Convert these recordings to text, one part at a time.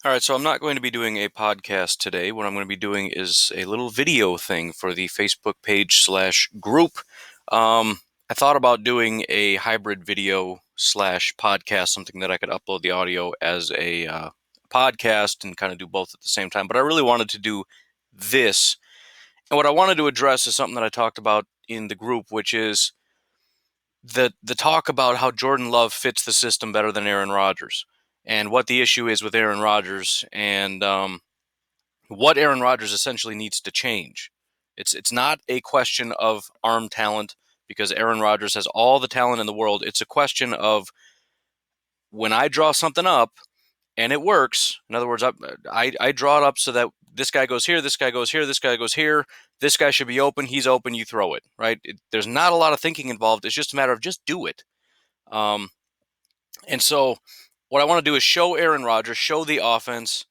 All right, so I'm not going to be doing a podcast today. What I'm going to be doing is a little video thing for the Facebook page slash group. I thought about doing a hybrid video slash podcast, something that I could upload the audio as a podcast and kind of do both at the same time. But I really wanted to do this. And what I wanted to address is something that I talked about in the group, which is the talk about how Jordan Love fits the system better than Aaron Rodgers, and what the issue is with Aaron Rodgers, and what Aaron Rodgers essentially needs to change. It's not a question of arm talent because Aaron Rodgers has all the talent in the world. It's a question of when I draw something up and it works. In other words, I draw it up so that this guy goes here, this guy goes here, this guy goes here. This guy should be open. He's open. You throw it, right? There's not a lot of thinking involved. It's just a matter of just do it. Um, and so what I want to do is show Aaron Rodgers, show the offense,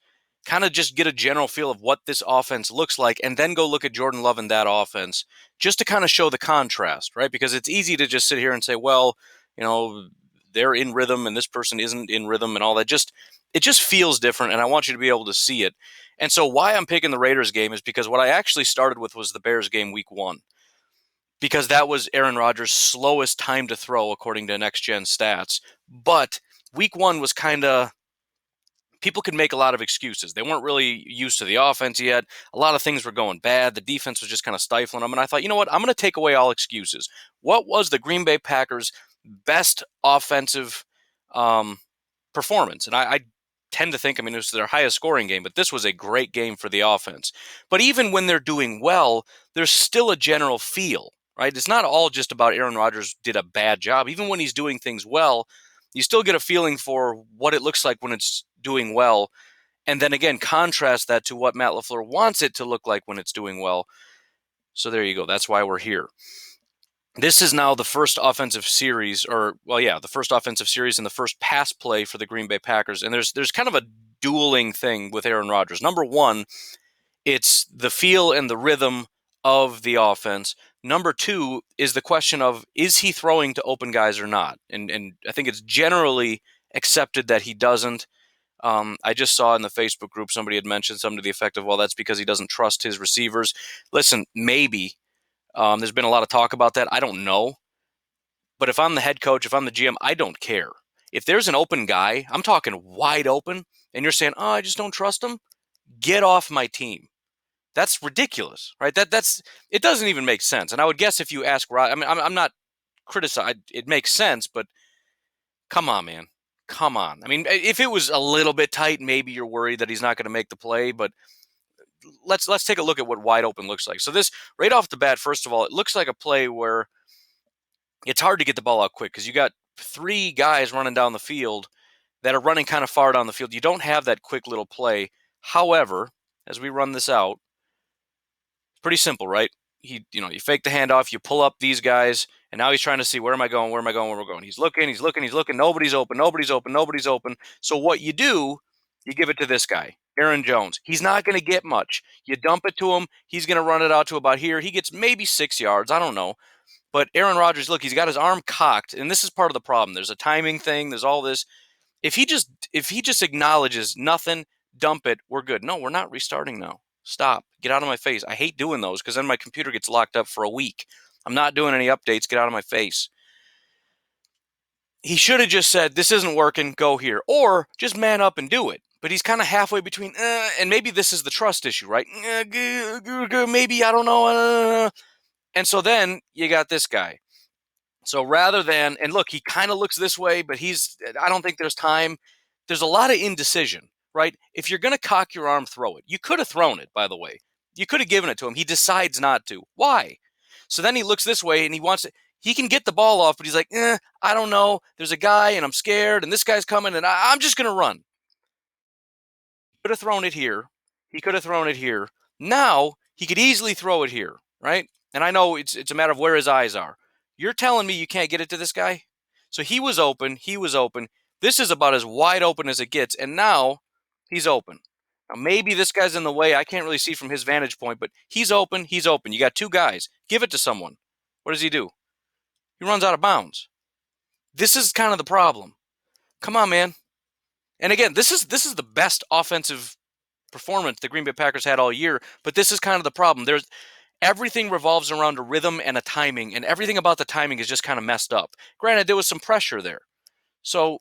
kind of just get a general feel of what this offense looks like, and then go look at Jordan Love and that offense just to kind of show the contrast, right? Because it's easy to just sit here and say, well, you know, they're in rhythm and this person isn't in rhythm and all that. It just feels different, and I want you to be able to see it. And so why I'm picking the Raiders game is because what I actually started with was the Bears game week 1, because that was Aaron Rodgers' slowest time to throw according to Next Gen Stats. But week 1 was kind of, people could make a lot of excuses. They weren't really used to the offense yet. A lot of things were going bad. The defense was just kind of stifling them. And I thought, you know what? I'm going to take away all excuses. What was the Green Bay Packers' best offensive performance? And I tend to think, I mean, it was their highest scoring game, but this was a great game for the offense. But even when they're doing well, there's still a general feel, right? It's not all just about Aaron Rodgers did a bad job. Even when he's doing things well, you still get a feeling for what it looks like when it's doing well. And then again, contrast that to what Matt LaFleur wants it to look like when it's doing well. So there you go. That's why we're here. This is now the first offensive series, the first offensive series and the first pass play for the Green Bay Packers. And there's kind of a dueling thing with Aaron Rodgers. Number one, it's the feel and the rhythm of the offense. Number two is the question of, is he throwing to open guys or not? And I think it's generally accepted that he doesn't. I just saw in the Facebook group somebody had mentioned something to the effect of, well, that's because he doesn't trust his receivers. Listen, maybe. There's been a lot of talk about that. I don't know. But if I'm the head coach, if I'm the GM, I don't care. If there's an open guy, I'm talking wide open, and you're saying, oh, I just don't trust him, get off my team. That's ridiculous, right? That's it doesn't even make sense. And I would guess if you ask Rod, I mean, I'm not criticizing. It makes sense, but come on, man, come on. I mean, if it was a little bit tight, maybe you're worried that he's not going to make the play. But let's take a look at what wide open looks like. So this right off the bat, first of all, it looks like a play where it's hard to get the ball out quick because you got 3 guys running down the field that are running kind of far down the field. You don't have that quick little play. However, as we run this out, pretty simple, right? You fake the handoff, you pull up these guys, and now he's trying to see, where am I going, where am I going, where am I going? He's looking, he's looking, he's looking. Nobody's open, nobody's open, nobody's open. So what you do, you give it to this guy, Aaron Jones. He's not going to get much. You dump it to him. He's going to run it out to about here. He gets maybe 6 yards. I don't know. But Aaron Rodgers, look, he's got his arm cocked, and this is part of the problem. There's a timing thing. There's all this. If he just acknowledges nothing, dump it, we're good. No, we're not restarting now. Stop. Get out of my face. I hate doing those because then my computer gets locked up for a week. I'm not doing any updates. Get out of my face. He should have just said, this isn't working, go here. Or just man up and do it. But he's kind of halfway between, and maybe this is the trust issue, right? Maybe, I don't know. And so then you got this guy. So rather than, and look, he kind of looks this way, but I don't think there's time. There's a lot of indecision, right? If you're going to cock your arm, throw it. You could have thrown it, by the way. You could have given it to him. He decides not to. Why? So then he looks this way and he can get the ball off, but he's like, I don't know. There's a guy and I'm scared and this guy's coming and I'm just going to run. He could have thrown it here. He could have thrown it here. Now he could easily throw it here, right? And I know it's a matter of where his eyes are. You're telling me you can't get it to this guy? So he was open. He was open. This is about as wide open as it gets. And now he's open. Now maybe this guy's in the way. I can't really see from his vantage point, but he's open. He's open. You got 2 guys. Give it to someone. What does he do? He runs out of bounds. This is kind of the problem. Come on, man. And again, this is the best offensive performance the Green Bay Packers had all year, but this is kind of the problem. There's everything revolves around a rhythm and a timing, and everything about the timing is just kind of messed up. Granted, there was some pressure there. So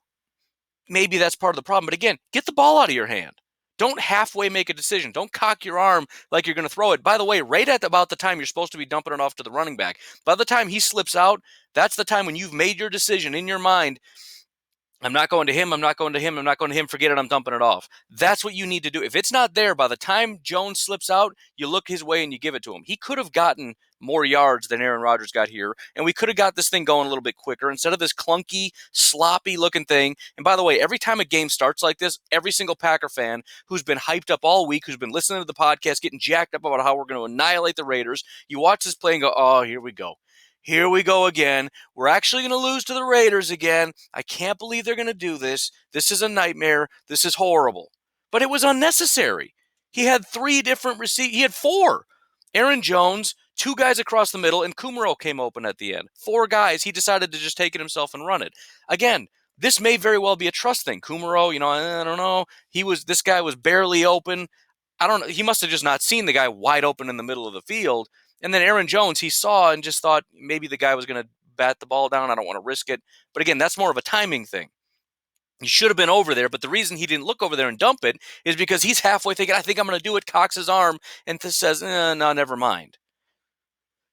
maybe that's part of the problem. But again, get the ball out of your hand. Don't halfway make a decision. Don't cock your arm like you're going to throw it. By the way, right at about the time you're supposed to be dumping it off to the running back, by the time he slips out, that's the time when you've made your decision in your mind. I'm not going to him. I'm not going to him. I'm not going to him. Forget it. I'm dumping it off. That's what you need to do. If it's not there, by the time Jones slips out, you look his way and you give it to him. He could have gotten more yards than Aaron Rodgers got here, and we could have got this thing going a little bit quicker instead of this clunky, sloppy looking thing. And by the way, every time a game starts like this, every single Packer fan who's been hyped up all week, who's been listening to the podcast, getting jacked up about how we're going to annihilate the Raiders, you watch this play and go, oh, here we go. Here we go again. We're actually going to lose to the Raiders again. I can't believe they're going to do this. This is a nightmare. This is horrible. But it was unnecessary. He had three different receivers. He had four. Aaron Jones, two guys across the middle, and Kumaro came open at the end. Four guys. He decided to just take it himself and run it. Again, this may very well be a trust thing. Kumaro, I don't know. This guy was barely open. I don't know. He must have just not seen the guy wide open in the middle of the field. And then Aaron Jones, he saw and just thought maybe the guy was going to bat the ball down. I don't want to risk it. But again, that's more of a timing thing. He should have been over there, but the reason he didn't look over there and dump it is because he's halfway thinking, I think I'm going to do it, cocks his arm, and says, no, never mind.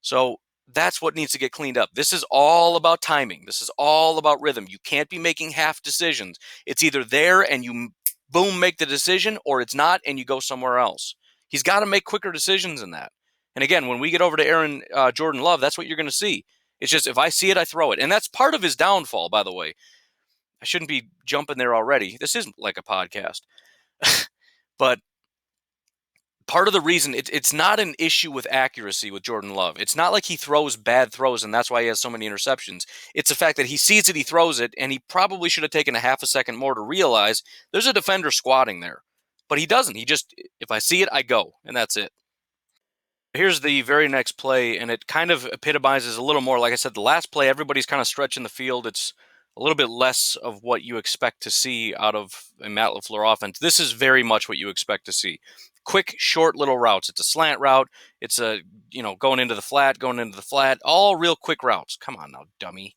So that's what needs to get cleaned up. This is all about timing. This is all about rhythm. You can't be making half decisions. It's either there and you, boom, make the decision, or it's not and you go somewhere else. He's got to make quicker decisions than that. And again, when we get over to Jordan Love, that's what you're going to see. It's just if I see it, I throw it. And that's part of his downfall, by the way. I shouldn't be jumping there already. This isn't like a podcast. But part of the reason it's not an issue with accuracy with Jordan Love. It's not like he throws bad throws and that's why he has so many interceptions. It's the fact that he sees it, he throws it, and he probably should have taken a half a second more to realize there's a defender squatting there. But he doesn't. He just, if I see it, I go, and that's it. Here's the very next play, and it kind of epitomizes a little more. Like I said, the last play, everybody's kind of stretching the field. It's a little bit less of what you expect to see out of a Matt LaFleur offense. This is very much what you expect to see. Quick, short little routes. It's a slant route. It's going into the flat, all real quick routes. Come on now, dummy.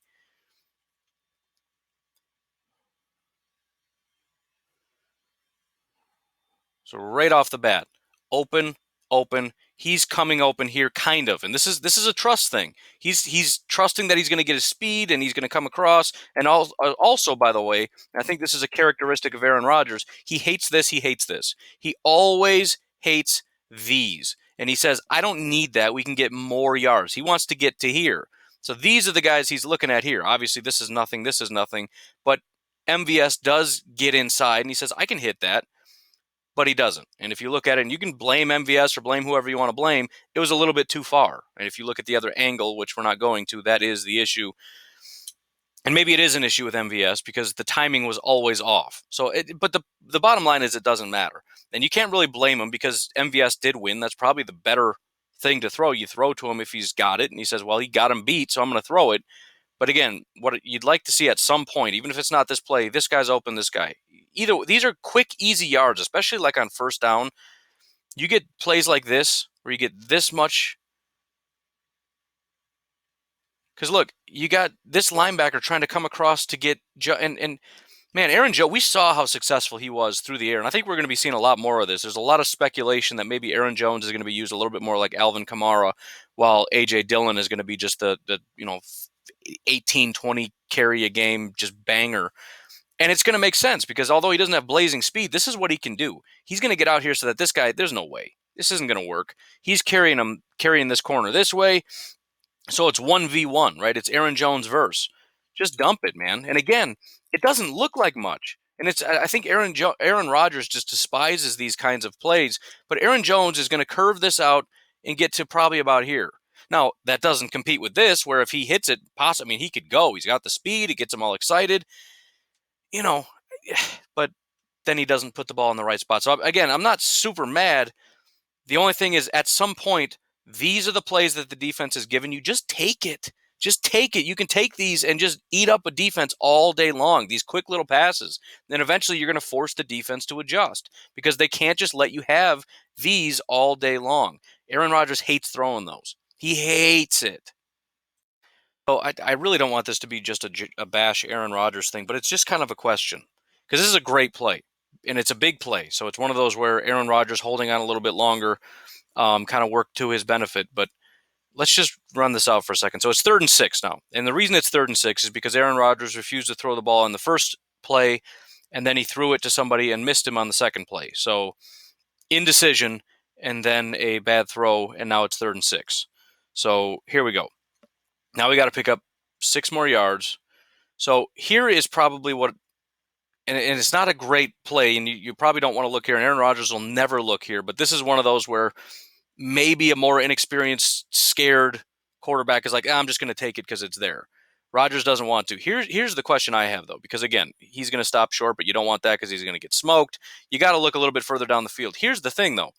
So right off the bat, open, open. He's coming open here, kind of, and this is a trust thing. He's trusting that he's going to get his speed and he's going to come across. And also, by the way, I think this is a characteristic of Aaron Rodgers. He hates this. He hates this. He always hates these, and he says, "I don't need that. We can get more yards." He wants to get to here. So these are the guys he's looking at here. Obviously, this is nothing. This is nothing. But MVS does get inside, and he says, "I can hit that." But he doesn't. And if you look at it, and you can blame MVS or blame whoever you want to blame, it was a little bit too far. And if you look at the other angle, which we're not going to, that is the issue. And maybe it is an issue with MVS because the timing was always off. But the bottom line is it doesn't matter. And you can't really blame him because MVS did win. That's probably the better thing to throw. You throw to him if he's got it, and he says, well, he got him beat, so I'm going to throw it. But again, what you'd like to see at some point, even if it's not this play, this guy's open, this guy. These are quick, easy yards, especially like on first down. You get plays like this where you get this much. Because look, you got this linebacker trying to come across to get and man, Aaron Jones, we saw how successful he was through the air, and I think we're going to be seeing a lot more of this. There's a lot of speculation that maybe Aaron Jones is going to be used a little bit more like Alvin Kamara, while A.J. Dillon is going to be just the 18, 20 carry a game, just banger. And it's going to make sense because although he doesn't have blazing speed, this is what he can do. He's going to get out here so that this guy, there's no way. This isn't going to work. He's carrying this corner this way. So it's 1v1, right? It's Aaron Jones verse. Just dump it, man. And again, it doesn't look like much. And I think Aaron Rodgers just despises these kinds of plays. But Aaron Jones is going to curve this out and get to probably about here. Now, that doesn't compete with this, where if he hits it, he could go. He's got the speed. It gets him all excited. But then he doesn't put the ball in the right spot. So again, I'm not super mad. The only thing is at some point, these are the plays that the defense has given you. Just take it. Just take it. You can take these and just eat up a defense all day long, these quick little passes. Then eventually you're going to force the defense to adjust because they can't just let you have these all day long. Aaron Rodgers hates throwing those. He hates it. So I really don't want this to be just a bash Aaron Rodgers thing, but it's just kind of a question because this is a great play and it's a big play. So it's one of those where Aaron Rodgers holding on a little bit longer kind of worked to his benefit. But let's just run this out for a second. So it's 3rd and 6 now. And the reason it's 3rd and 6 is because Aaron Rodgers refused to throw the ball on the first play, and then he threw it to somebody and missed him on the second play. So indecision, and then a bad throw, and now it's 3rd and 6. So here we go. Now we got to pick up 6 more yards. So here is probably what, and it's not a great play, and you probably don't want to look here, and Aaron Rodgers will never look here, but this is one of those where maybe a more inexperienced, scared quarterback is like, I'm just going to take it because it's there. Rodgers doesn't want to. Here's the question I have, though, because, again, he's going to stop short, but you don't want that because he's going to get smoked. You got to look a little bit further down the field. Here's the thing, though.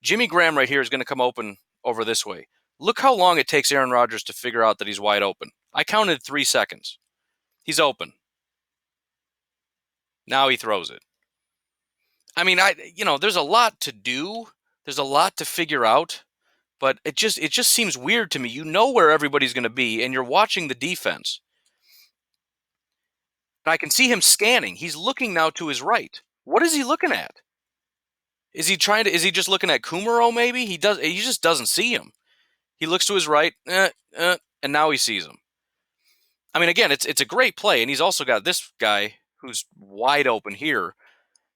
Jimmy Graham right here is going to come open over this way. Look how long it takes Aaron Rodgers to figure out that he's wide open. I counted 3 seconds. He's open. Now he throws it. I mean, there's a lot to do. There's a lot to figure out. But it just seems weird to me. You know where everybody's going to be, and you're watching the defense. And I can see him scanning. He's looking now to his right. What is he looking at? Is he just looking at Kumaro maybe? He just doesn't see him. He looks to his right, and now he sees him. I mean, again, it's a great play, and he's also got this guy who's wide open here.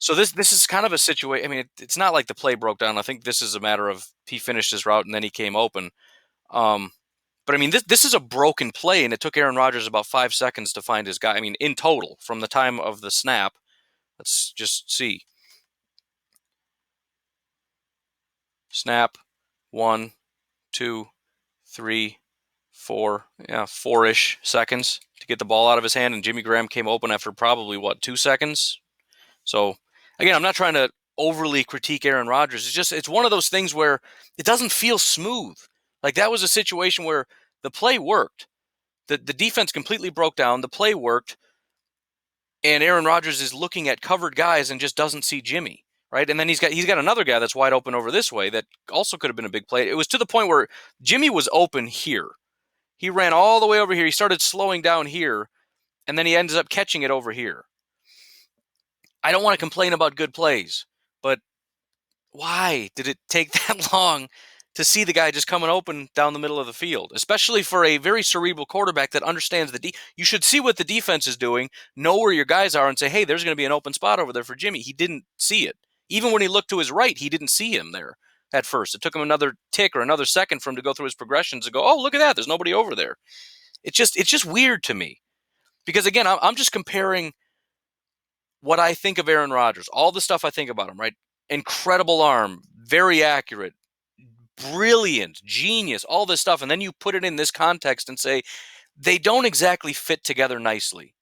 So this is kind of a situation. I mean, it's not like the play broke down. I think this is a matter of he finished his route and then he came open. But I mean, this is a broken play, and it took Aaron Rodgers about 5 seconds to find his guy. I mean, in total, from the time of the snap. Let's just see. Snap, 1, 2, 3, 4, 4-ish seconds to get the ball out of his hand, and Jimmy Graham came open after probably, 2 seconds? So, again, I'm not trying to overly critique Aaron Rodgers. It's one of those things where it doesn't feel smooth. Like, that was a situation where the play worked. The defense completely broke down. The play worked. And Aaron Rodgers is looking at covered guys and just doesn't see Jimmy, right? And then he's got another guy that's wide open over this way that also could have been a big play. It was to the point where Jimmy was open here. He ran all the way over here. He started slowing down here, and then he ends up catching it over here. I don't want to complain about good plays, but why did it take that long to see the guy just coming open down the middle of the field, especially for a very cerebral quarterback that understands you should see what the defense is doing, know where your guys are, and say, hey, there's going to be an open spot over there for Jimmy. He didn't see it. Even when he looked to his right, he didn't see him there at first. It took him another tick or another second for him to go through his progressions and go, oh, look at that. There's nobody over there. It's just weird to me because, again, I'm just comparing what I think of Aaron Rodgers, all the stuff I think about him, right? Incredible arm, very accurate, brilliant, genius, all this stuff. And then you put it in this context and say, they don't exactly fit together nicely.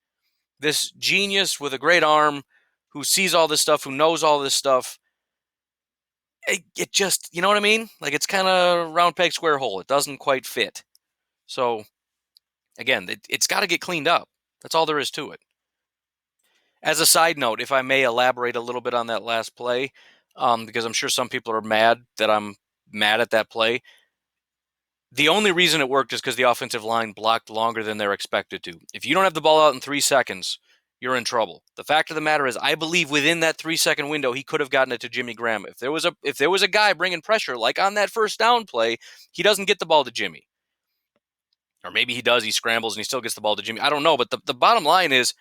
This genius with a great arm who sees all this stuff, who knows all this stuff, it just, you know what I mean? Like, it's kind of round peg, square hole. It doesn't quite fit. So, again, it's got to get cleaned up. That's all there is to it. As a side note, if I may elaborate a little bit on that last play, because I'm sure some people are mad that I'm mad at that play. The only reason it worked is because the offensive line blocked longer than they're expected to. If you don't have the ball out in 3 seconds, you're in trouble. The fact of the matter is, I believe within that 3-second window, he could have gotten it to Jimmy Graham. If there was a guy bringing pressure, like on that first down play, he doesn't get the ball to Jimmy. Or maybe he does, he scrambles and he still gets the ball to Jimmy. I don't know, but the bottom line is,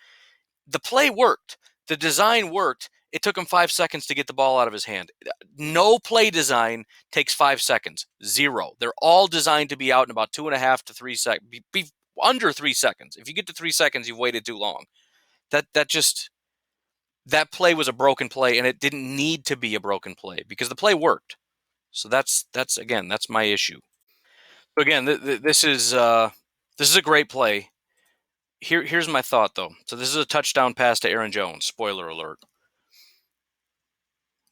the play worked. The design worked. It took him 5 seconds to get the ball out of his hand. No play design takes 5 seconds. 0. They're all designed to be out in about 2.5 to 3 seconds. Be under 3 seconds. If you get to 3 seconds, you've waited too long. That play was a broken play, and it didn't need to be a broken play because the play worked. So that's my issue. So again, this is a great play. Here's my thought, though. So this is a touchdown pass to Aaron Jones. Spoiler alert.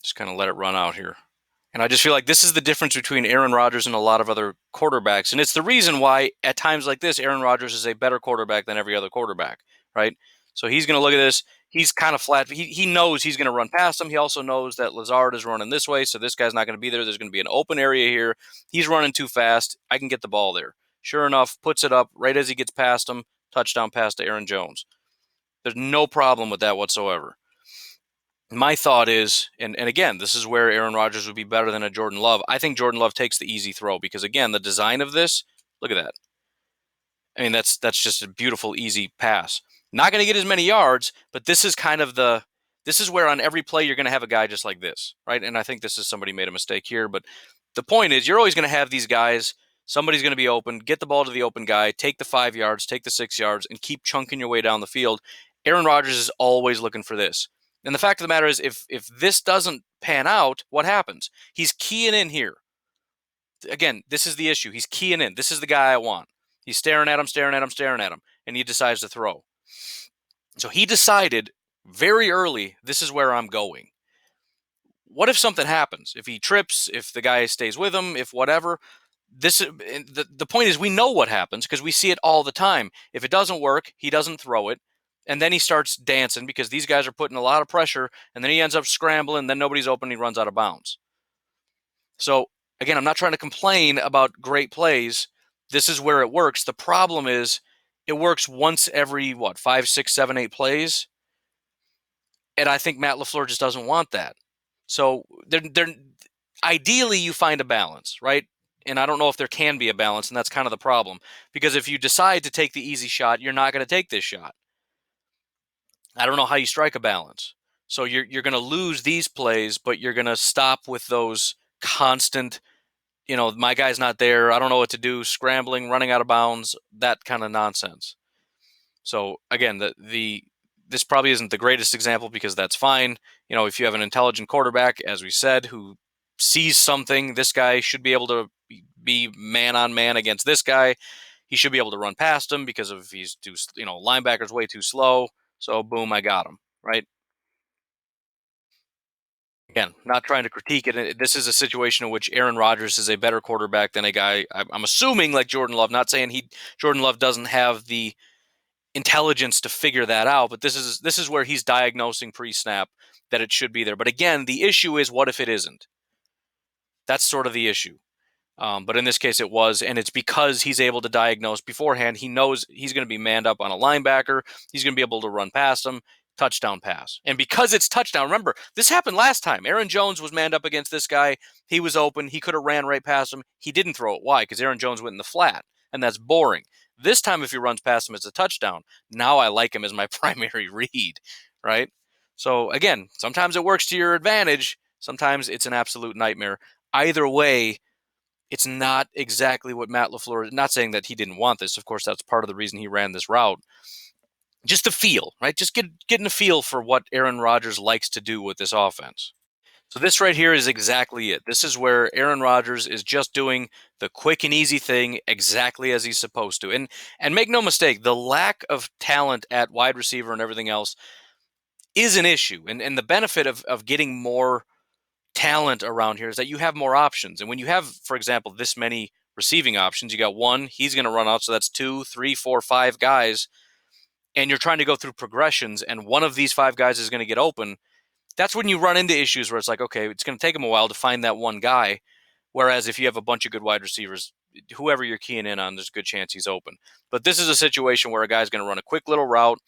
Just kind of let it run out here. And I just feel like this is the difference between Aaron Rodgers and a lot of other quarterbacks. And it's the reason why, at times like this, Aaron Rodgers is a better quarterback than every other quarterback, right? So he's going to look at this. He's kind of flat. He knows he's going to run past him. He also knows that Lazard is running this way, so this guy's not going to be there. There's going to be an open area here. He's running too fast. I can get the ball there. Sure enough, puts it up right as he gets past him. Touchdown pass to Aaron Jones. There's no problem with that whatsoever. My thought is, and again, this is where Aaron Rodgers would be better than a Jordan Love. I think Jordan Love takes the easy throw because, again, the design of this, look at that. I mean, that's just a beautiful, easy pass. Not going to get as many yards, but this is kind of this is where on every play you're going to have a guy just like this, right? And I think this is somebody made a mistake here, but the point is you're always going to have these guys. Somebody's going to be open, get the ball to the open guy, take the 5 yards, take the 6 yards, and keep chunking your way down the field. Aaron Rodgers is always looking for this. And the fact of the matter is, if this doesn't pan out, what happens? He's keying in here. Again, this is the issue. He's keying in. This is the guy I want. He's staring at him, staring at him, staring at him, and he decides to throw. So he decided very early, this is where I'm going. What if something happens? If he trips, if the guy stays with him, if whatever, the point is we know what happens because we see it all the time. If it doesn't work, he doesn't throw it. And then he starts dancing because these guys are putting a lot of pressure. And then he ends up scrambling. Then nobody's open. And he runs out of bounds. So, again, I'm not trying to complain about great plays. This is where it works. The problem is it works once every, 5, 6, 7, 8 plays. And I think Matt LaFleur just doesn't want that. So, ideally, you find a balance, right? And I don't know if there can be a balance, and that's kind of the problem. Because if you decide to take the easy shot, you're not going to take this shot. I don't know how you strike a balance. So you're going to lose these plays, but you're going to stop with those constant, my guy's not there, I don't know what to do, scrambling, running out of bounds, that kind of nonsense. So again, this probably isn't the greatest example because that's fine. If you have an intelligent quarterback, as we said, who sees something, this guy should be able to be man on man against this guy. He should be able to run past him because if he's too, linebacker's way too slow. So boom, I got him, right? Again, not trying to critique it. This is a situation in which Aaron Rodgers is a better quarterback than a guy, I'm assuming, like Jordan Love. Not saying Jordan Love doesn't have the intelligence to figure that out, but this is where he's diagnosing pre-snap that it should be there. But again, the issue is, what if it isn't? That's sort of the issue. But in this case, it was, and it's because he's able to diagnose beforehand. He knows he's going to be manned up on a linebacker. He's going to be able to run past him. Touchdown pass. And because it's touchdown, remember, this happened last time. Aaron Jones was manned up against this guy. He was open. He could have ran right past him. He didn't throw it. Why? Because Aaron Jones went in the flat, and that's boring. This time, if he runs past him, it's a touchdown. Now I like him as my primary read, right? So again, sometimes it works to your advantage. Sometimes it's an absolute nightmare. Either way, it's not exactly what Matt LaFleur, not saying that he didn't want this. Of course, that's part of the reason he ran this route. Just a feel, right? Just getting a feel for what Aaron Rodgers likes to do with this offense. So this right here is exactly it. This is where Aaron Rodgers is just doing the quick and easy thing exactly as he's supposed to. And make no mistake, the lack of talent at wide receiver and everything else is an issue. And the benefit of getting more talent around here is that you have more options. And when you have, for example, this many receiving options, you got one, he's going to run out. So that's 2, 3, 4, 5 guys. And you're trying to go through progressions, and one of these 5 guys is going to get open. That's when you run into issues where it's like, okay, it's going to take him a while to find that one guy. Whereas if you have a bunch of good wide receivers, whoever you're keying in on, there's a good chance he's open. But this is a situation where a guy's going to run a quick little route.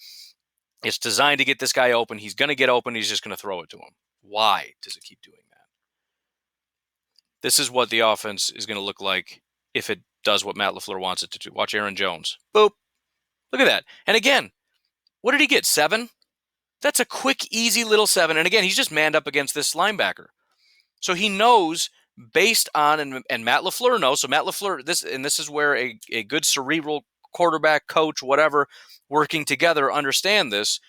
It's designed to get this guy open. He's going to get open. He's just going to throw it to him. Why does it keep doing that? This is what the offense is going to look like if it does what Matt LaFleur wants it to do. Watch Aaron Jones. Boop. Look at that. And again, what did he get? 7? That's a quick, easy little 7. And again, he's just manned up against this linebacker. So he knows based on, and Matt LaFleur knows. So Matt LaFleur, this is where a good cerebral quarterback, coach, whatever, working together understand this.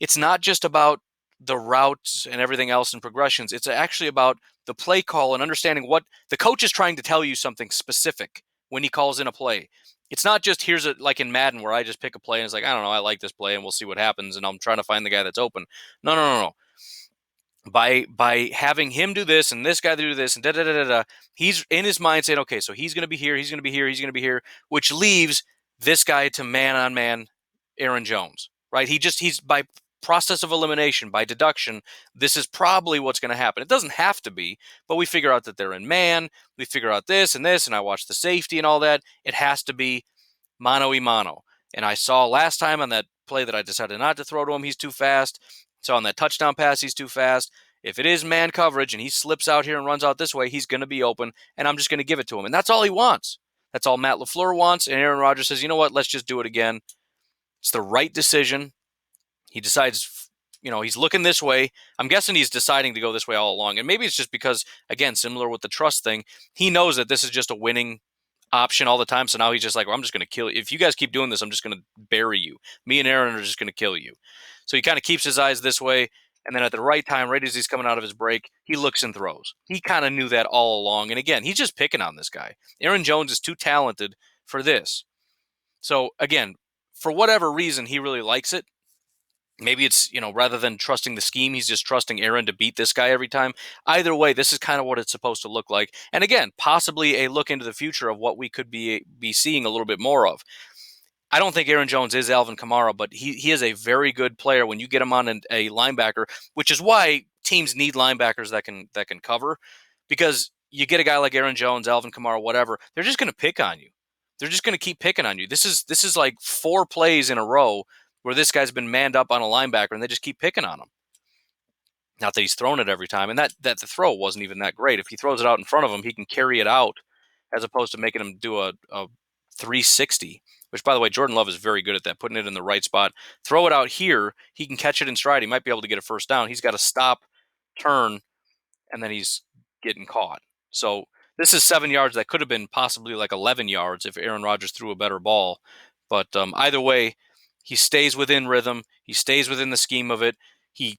It's not just about the routes and everything else and progressions. It's actually about the play call and understanding what the coach is trying to tell you something specific when he calls in a play. It's not just like in Madden where I just pick a play and it's like, I don't know, I like this play and we'll see what happens and I'm trying to find the guy that's open. No. by having him do this and this guy do this and da da da da da, he's in his mind saying, okay, so he's going to be here, he's going to be here, he's going to be here, which leaves this guy to man on man Aaron Jones, right? He's by process of elimination, by deduction, this is probably what's going to happen. It doesn't have to be, but we figure out that they're in man, we figure out this, and I watch the safety and all that. It has to be mano a mano. And I saw last time on that play that I decided not to throw to him, he's too fast. So on that touchdown pass, he's too fast. If it is man coverage and he slips out here and runs out this way, he's going to be open, and I'm just going to give it to him. And that's all he wants. That's all Matt LaFleur wants. And Aaron Rodgers says, you know what, let's just do it again. It's the right decision. He decides, he's looking this way. I'm guessing he's deciding to go this way all along. And maybe it's just because, again, similar with the trust thing, he knows that this is just a winning option all the time. So now he's just like, well, I'm just going to kill you. If you guys keep doing this, I'm just going to bury you. Me and Aaron are just going to kill you. So he kind of keeps his eyes this way. And then at the right time, right as he's coming out of his break, he looks and throws. He kind of knew that all along. And again, he's just picking on this guy. Aaron Jones is too talented for this. So again, for whatever reason, he really likes it. Maybe it's, rather than trusting the scheme, he's just trusting Aaron to beat this guy every time. Either way, this is kind of what it's supposed to look like. And again, possibly a look into the future of what we could be seeing a little bit more of. I don't think Aaron Jones is Alvin Kamara, but he is a very good player when you get him on a linebacker, which is why teams need linebackers that can cover, because you get a guy like Aaron Jones, Alvin Kamara, whatever, they're just going to pick on you. They're just going to keep picking on you. This is like 4 plays in a row where this guy's been manned up on a linebacker and they just keep picking on him. Not that he's thrown it every time, and that the throw wasn't even that great. If he throws it out in front of him, he can carry it out as opposed to making him do a 360, which, by the way, Jordan Love is very good at that, putting it in the right spot. Throw it out here, he can catch it in stride. He might be able to get a first down. He's got to stop, turn, and then he's getting caught. So this is 7 yards that could have been possibly like 11 yards if Aaron Rodgers threw a better ball. But either way, he stays within rhythm. He stays within the scheme of it. He,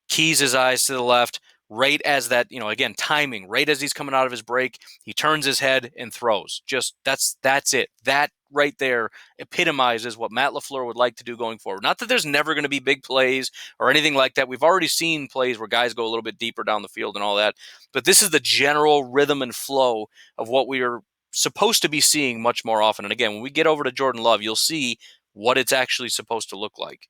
keys his eyes to the left right as that, again, timing, right as he's coming out of his break, he turns his head and throws. Just that's it. That right there epitomizes what Matt LaFleur would like to do going forward. Not that there's never going to be big plays or anything like that. We've already seen plays where guys go a little bit deeper down the field and all that. But this is the general rhythm and flow of what we are supposed to be seeing much more often. And again, when we get over to Jordan Love, you'll see what it's actually supposed to look like.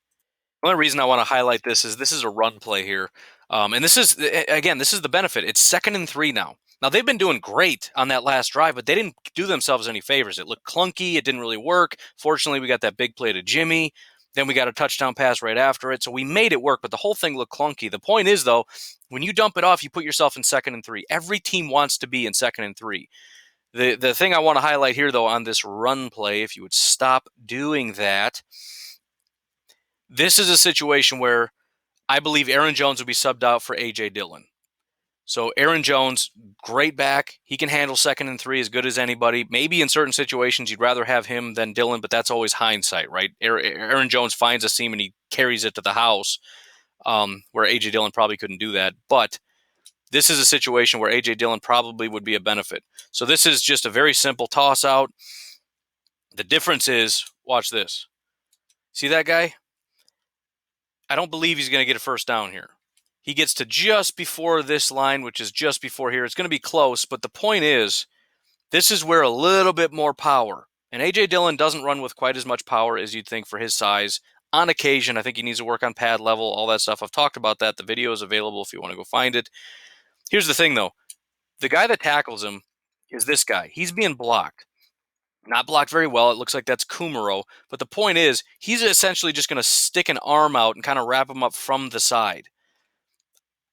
The only reason I want to highlight this is a run play here. And this is the benefit. It's 2nd and 3 now. Now, they've been doing great on that last drive, but they didn't do themselves any favors. It looked clunky. It didn't really work. Fortunately, we got that big play to Jimmy. Then we got a touchdown pass right after it. So we made it work, but the whole thing looked clunky. The point is, though, when you dump it off, you put yourself in 2nd and 3. Every team wants to be in 2nd and 3. The thing I want to highlight here, though, on this run play, if you would stop doing that, this is a situation where I believe Aaron Jones would be subbed out for A.J. Dillon. So Aaron Jones, great back. He can handle 2nd and 3 as good as anybody. Maybe in certain situations you'd rather have him than Dillon, but that's always hindsight, right? Aaron Jones finds a seam and he carries it to the house, where A.J. Dillon probably couldn't do that. But this is a situation where A.J. Dillon probably would be a benefit. So this is just a very simple toss out. The difference is, watch this. See that guy? I don't believe he's going to get a first down here. He gets to just before this line, which is just before here. It's going to be close, but the point is, this is where a little bit more power. And A.J. Dillon doesn't run with quite as much power as you'd think for his size. On occasion, I think he needs to work on pad level, all that stuff. I've talked about that. The video is available if you want to go find it. Here's the thing, though. The guy that tackles him is this guy. He's being blocked. Not blocked very well. It looks like that's Kumaro. But the point is, he's essentially just going to stick an arm out and kind of wrap him up from the side.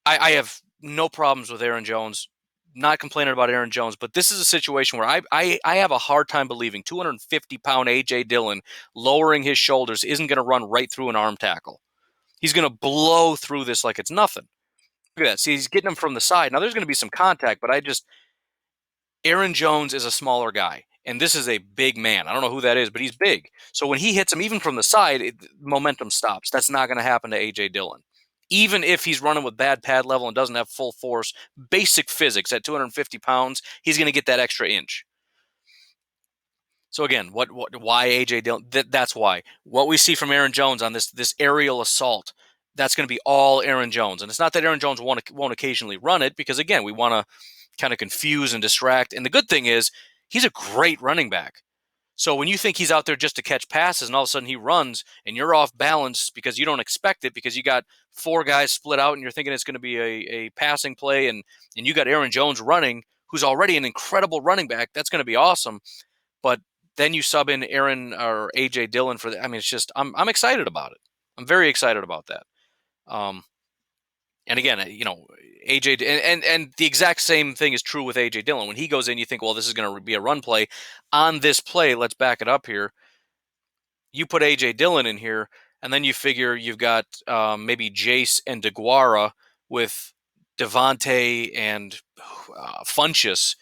I have no problems with Aaron Jones. Not complaining about Aaron Jones, but this is a situation where I have a hard time believing 250-pound A.J. Dillon lowering his shoulders isn't going to run right through an arm tackle. He's going to blow through this like it's nothing. Look at that. See, he's getting him from the side. Now, there's going to be some contact, but Aaron Jones is a smaller guy, and this is a big man. I don't know who that is, but he's big. So when he hits him, even from the side, momentum stops. That's not going to happen to A.J. Dillon. Even if he's running with bad pad level and doesn't have full force, basic physics at 250 pounds, he's going to get that extra inch. So again, why A.J. Dillon? That's why. What we see from Aaron Jones on this aerial assault, that's going to be all Aaron Jones. And it's not that Aaron Jones won't occasionally run it, because, again, we want to kind of confuse and distract. And the good thing is he's a great running back. So when you think he's out there just to catch passes and all of a sudden he runs and you're off balance because you don't expect it, because you got four guys split out and you're thinking it's going to be a passing play, and you got Aaron Jones running, who's already an incredible running back, that's going to be awesome. But then you sub in Aaron or A.J. Dillon for that. I mean, it's just, I'm excited about it. I'm very excited about that. Um, and again, AJ, and the exact same thing is true with AJ Dillon. When he goes in, you think, well, this is going to be a run play. On this play, let's back it up here. You put AJ Dillon in here, and then you figure you've got maybe Jace and DeGuara with Devontae and Funchess.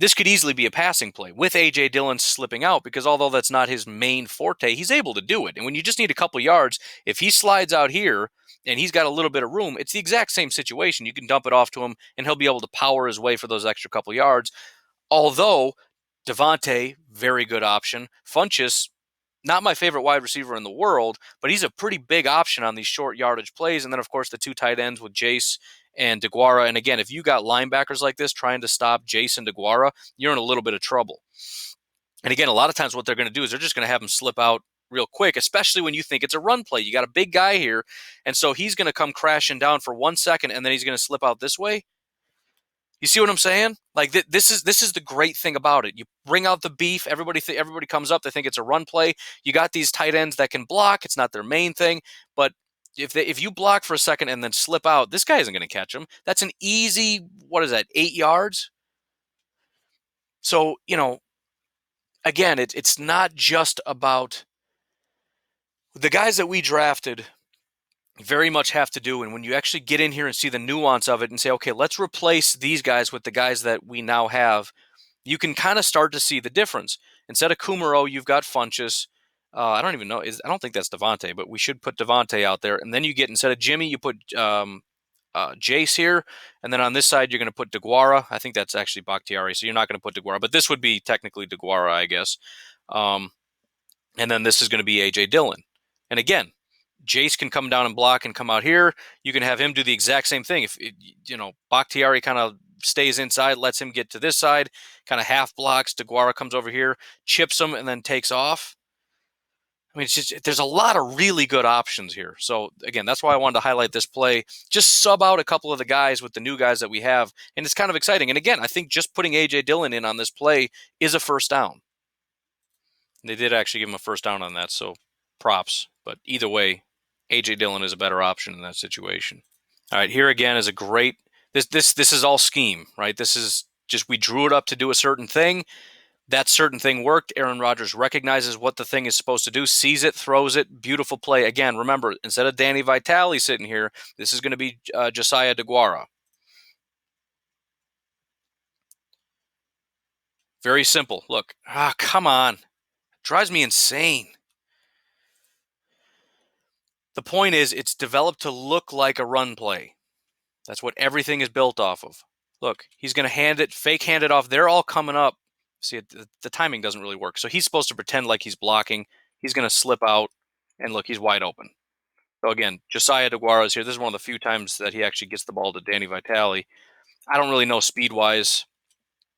This could easily be a passing play with A.J. Dillon slipping out, because although that's not his main forte, he's able to do it. And when you just need a couple yards, if he slides out here and he's got a little bit of room, it's the exact same situation. You can dump it off to him, and he'll be able to power his way for those extra couple yards. Although Devontae, very good option. Funchess, not my favorite wide receiver in the world, but he's a pretty big option on these short yardage plays. And then, of course, the two tight ends with Jace and DeGuara. And again, if you got linebackers like this trying to stop Jace and DeGuara, you're in a little bit of trouble. And again, a lot of times what they're going to do is they're just going to have him slip out real quick, especially when you think it's a run play. You got a big guy here, and so he's going to come crashing down for 1 second, and then he's going to slip out this way. You see what I'm saying? Like, this is the great thing about it. You bring out the beef. Everybody comes up. They think it's a run play. You got these tight ends that can block. It's not their main thing, but if you block for a second and then slip out, this guy isn't going to catch him. That's an easy, what is that, 8 yards? So, again, it's not just about the guys that we drafted. Very much have to do, and when you actually get in here and see the nuance of it and say, okay, let's replace these guys with the guys that we now have, you can kind of start to see the difference. Instead of Kumaro, you've got Funchess. I don't even know. I don't think that's Devontae, but we should put Devontae out there. And then you get, instead of Jimmy, you put Jace here. And then on this side, you're going to put DeGuara. I think that's actually Bakhtiari, so you're not going to put DeGuara, but this would be technically DeGuara, I guess. And then this is going to be A.J. Dillon. And again, Jace can come down and block and come out here. You can have him do the exact same thing. If Bakhtiari kind of stays inside, lets him get to this side, kind of half blocks. DeGuara comes over here, chips him, and then takes off. I mean, it's just, there's a lot of really good options here. So again, that's why I wanted to highlight this play. Just sub out a couple of the guys with the new guys that we have, and it's kind of exciting. And again, I think just putting A.J. Dillon in on this play is a first down. They did actually give him a first down on that, so props. But either way, A.J. Dillon is a better option in that situation. All right, here again is a great, this is all scheme, right? This is just, we drew it up to do a certain thing. That certain thing worked. Aaron Rodgers recognizes what the thing is supposed to do, sees it, throws it. Beautiful play. Again, remember, instead of Danny Vitale sitting here, this is going to be Josiah DeGuara. Very simple. Look, come on. It drives me insane. The point is, it's developed to look like a run play. That's what everything is built off of. Look, he's going to fake hand it off. They're all coming up. See, the timing doesn't really work. So he's supposed to pretend like he's blocking. He's going to slip out, and look, he's wide open. So again, Josiah DeGuara is here. This is one of the few times that he actually gets the ball to Danny Vitale. I don't really know speed-wise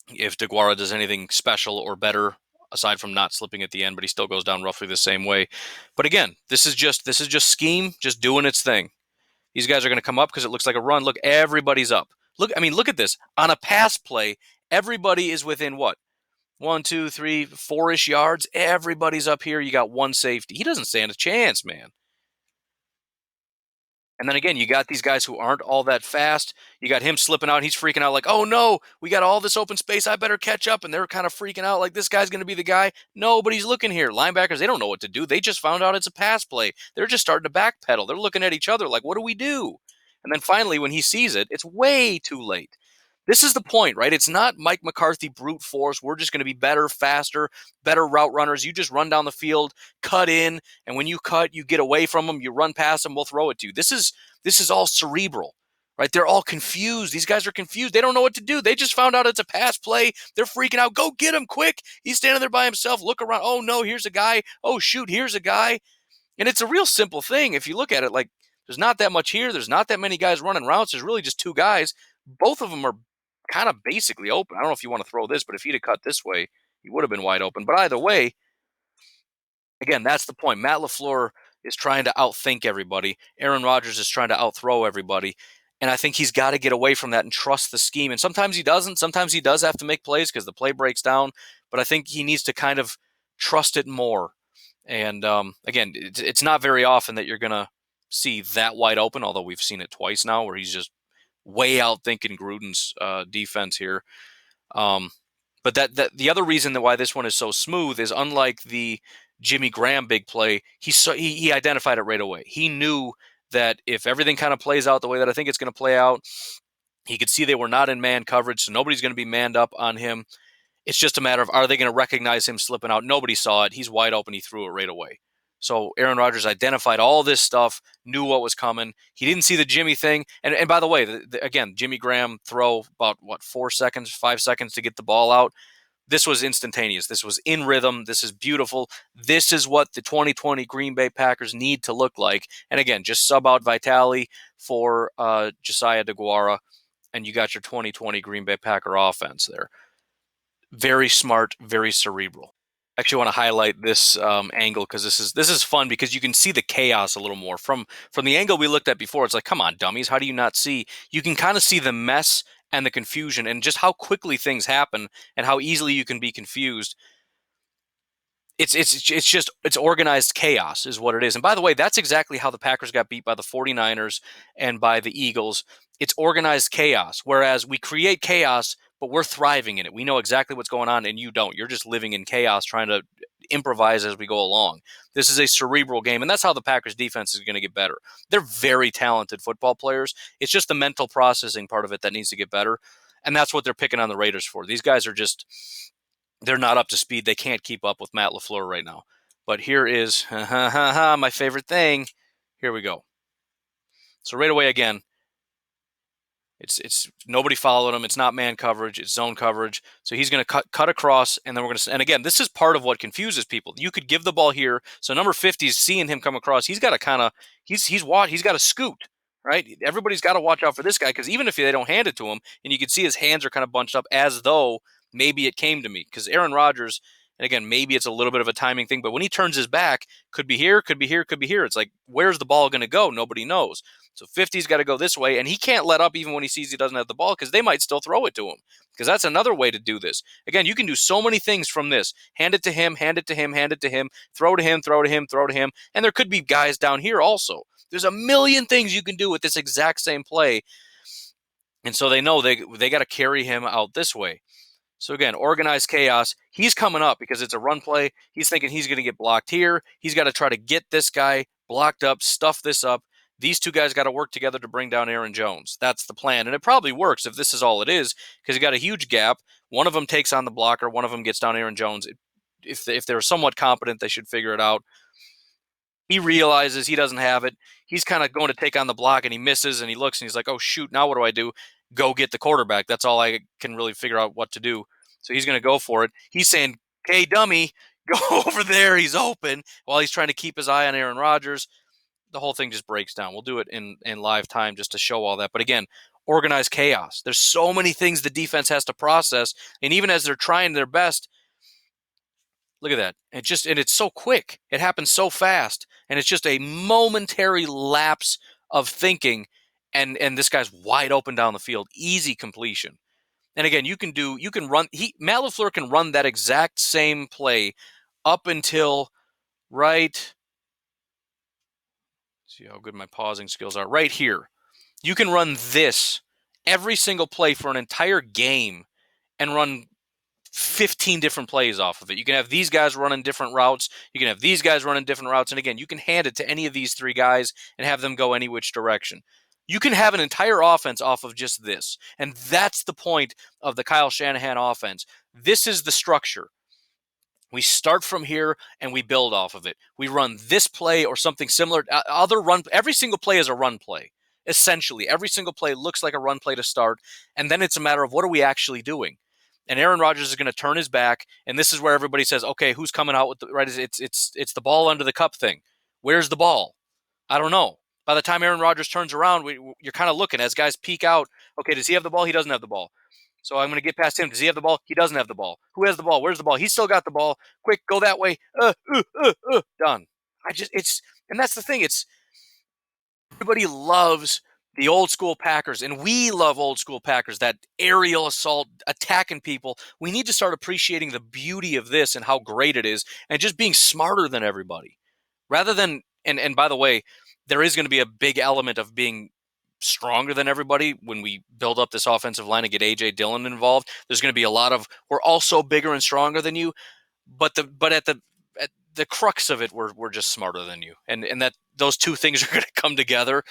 if DeGuara does anything special or better aside from not slipping at the end, but he still goes down roughly the same way. But again, this is just scheme, just doing its thing. These guys are going to come up because it looks like a run. Look, everybody's up. Look at this. On a pass play, everybody is within what? 1, 2, 3, 4-ish yards. Everybody's up here. You got one safety. He doesn't stand a chance, man. And then again, you got these guys who aren't all that fast. You got him slipping out. He's freaking out like, oh no, we got all this open space. I better catch up. And they're kind of freaking out like this guy's going to be the guy. Nobody's looking here. Linebackers, they don't know what to do. They just found out it's a pass play. They're just starting to backpedal. They're looking at each other like, what do we do? And then finally, when he sees it, it's way too late. This is the point, right? It's not Mike McCarthy brute force. We're just going to be better, faster, better route runners. You just run down the field, cut in, and when you cut, you get away from them, you run past them, we'll throw it to you. This is all cerebral, right? They're all confused. These guys are confused. They don't know what to do. They just found out it's a pass play. They're freaking out. Go get him quick. He's standing there by himself. Look around. Oh, no, here's a guy. Oh, shoot, here's a guy. And it's a real simple thing. If you look at it, like, There's not that much here. There's not that many guys running routes. There's really just two guys. Both of them are kind of basically open. I don't know if you want to throw this, but if he'd have cut this way, he would have been wide open. But either way, again, that's the point. Matt LaFleur is trying to outthink everybody. Aaron Rodgers is trying to outthrow everybody. And I think he's got to get away from that and trust the scheme. And sometimes he doesn't. Sometimes he does have to make plays because the play breaks down. But I think he needs to kind of trust it more. And again, it's not very often that you're going to see that wide open, although we've seen it twice now where he's just way out thinking Gruden's defense here. But that the other reason that why this one is so smooth is unlike the Jimmy Graham big play, he identified it right away. He knew that if everything kind of plays out the way that I think it's going to play out, he could see they were not in man coverage, so nobody's going to be manned up on him. It's just a matter of, are they going to recognize him slipping out? Nobody saw it. He's wide open. He threw it right away. So Aaron Rodgers identified all this stuff, knew what was coming. He didn't see the Jimmy thing. And by the way, again, Jimmy Graham throw about, 4 seconds, 5 seconds to get the ball out. This was instantaneous. This was in rhythm. This is beautiful. This is what the 2020 Green Bay Packers need to look like. And again, just sub out Vitale for Josiah DeGuara, and you got your 2020 Green Bay Packer offense there. Very smart, very cerebral. I actually want to highlight this angle because this is fun because you can see the chaos a little more from the angle we looked at before. It's like, come on, dummies, how do you not see? You can kind of see the mess and the confusion and just how quickly things happen and how easily you can be confused. It's organized chaos is what it is. And by the way, that's exactly how the Packers got beat by the 49ers and by the Eagles. It's organized chaos, whereas we create chaos, but we're thriving in it. We know exactly what's going on, and you don't. You're just living in chaos, trying to improvise as we go along. This is a cerebral game, and that's how the Packers defense is going to get better. They're very talented football players. It's just the mental processing part of it that needs to get better, and that's what they're picking on the Raiders for. These guys are just, they're not up to speed. They can't keep up with Matt LaFleur right now. But here is my favorite thing. Here we go. So right away again, it's nobody followed him. It's not man coverage. It's zone coverage. So he's going to cut across, and then we're going to. And again, this is part of what confuses people. You could give the ball here. So number 50 is seeing him come across. He's got to kind of he's got to scoot, right? Everybody's got to watch out for this guy because even if they don't hand it to him, and you can see his hands are kind of bunched up as though maybe it came to me because Aaron Rodgers. And again, maybe it's a little bit of a timing thing, but when he turns his back, could be here, could be here, could be here. It's like, where's the ball going to go? Nobody knows. So 50's got to go this way, and he can't let up even when he sees he doesn't have the ball because they might still throw it to him because that's another way to do this. Again, you can do so many things from this. Hand it to him, hand it to him, hand it to him, throw to him, throw to him, throw to him. And there could be guys down here also. There's a million things you can do with this exact same play. And so they know they got to carry him out this way. So again, organized chaos. He's coming up because it's a run play. He's thinking he's going to get blocked here. He's got to try to get this guy blocked up, stuff this up. These two guys got to work together to bring down Aaron Jones. That's the plan. And it probably works if this is all it is because you got a huge gap. One of them takes on the blocker. One of them gets down Aaron Jones. If they're somewhat competent, they should figure it out. He realizes he doesn't have it. He's kind of going to take on the block, and he misses, and he looks, and he's like, oh, shoot, now what do I do? Go get the quarterback. That's all I can really figure out what to do. So he's going to go for it. He's saying, hey, dummy, go over there. He's open while he's trying to keep his eye on Aaron Rodgers. The whole thing just breaks down. We'll do it in live time just to show all that. But again, organized chaos. There's so many things the defense has to process, and even as they're trying their best, look at that. And it's so quick. It happens so fast. And it's just a momentary lapse of thinking. And this guy's wide open down the field. Easy completion. And again, Matt LaFleur can run that exact same play up until right. See how good my pausing skills are. Right here. You can run this every single play for an entire game and run 15 different plays off of it. You can have these guys running different routes. You can have these guys running different routes. And again, you can hand it to any of these three guys and have them go any which direction. You can have an entire offense off of just this. And that's the point of the Kyle Shanahan offense. This is the structure. We start from here and we build off of it. We run this play or something similar. Every single play is a run play. Essentially, every single play looks like a run play to start. And then it's a matter of what are we actually doing? And Aaron Rodgers is going to turn his back, and this is where everybody says, "Okay, who's coming out with the right?" It's the ball under the cup thing. Where's the ball? I don't know. By the time Aaron Rodgers turns around, you're kind of looking as guys peek out. Okay, does he have the ball? He doesn't have the ball. So I'm going to get past him. Does he have the ball? He doesn't have the ball. Who has the ball? Where's the ball? He's still got the ball. Quick, go that way. Done. And that's the thing. It's everybody loves the old school Packers, and we love old school Packers, that aerial assault, attacking people. We need to start appreciating the beauty of this and how great it is, and just being smarter than everybody. Rather than, and by the way, there is going to be a big element of being stronger than everybody when we build up this offensive line and get AJ Dillon involved. There's going to be a lot of, we're also bigger and stronger than you, but at the crux of it, we're just smarter than you, and that those two things are going to come together,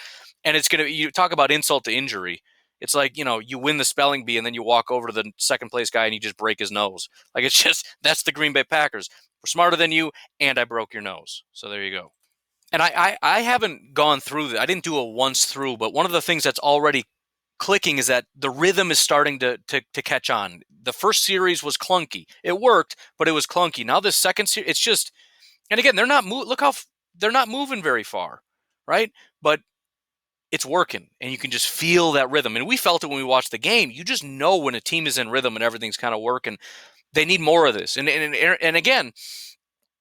and it's going to, you talk about insult to injury. It's like, you win the spelling bee and then you walk over to the second place guy and you just break his nose. Like, it's just, that's the Green Bay Packers. We're smarter than you, and I broke your nose. So there you go. And I haven't gone through that. I didn't do a once through, but one of the things that's already clicking is that the rhythm is starting to catch on. The first series was clunky. It worked, but it was clunky. Now this second series, it's just, and again, they're not look how they're not moving very far, right? But it's working, and you can just feel that rhythm. And we felt it when we watched the game. You just know when a team is in rhythm and everything's kind of working. They need more of this. And again,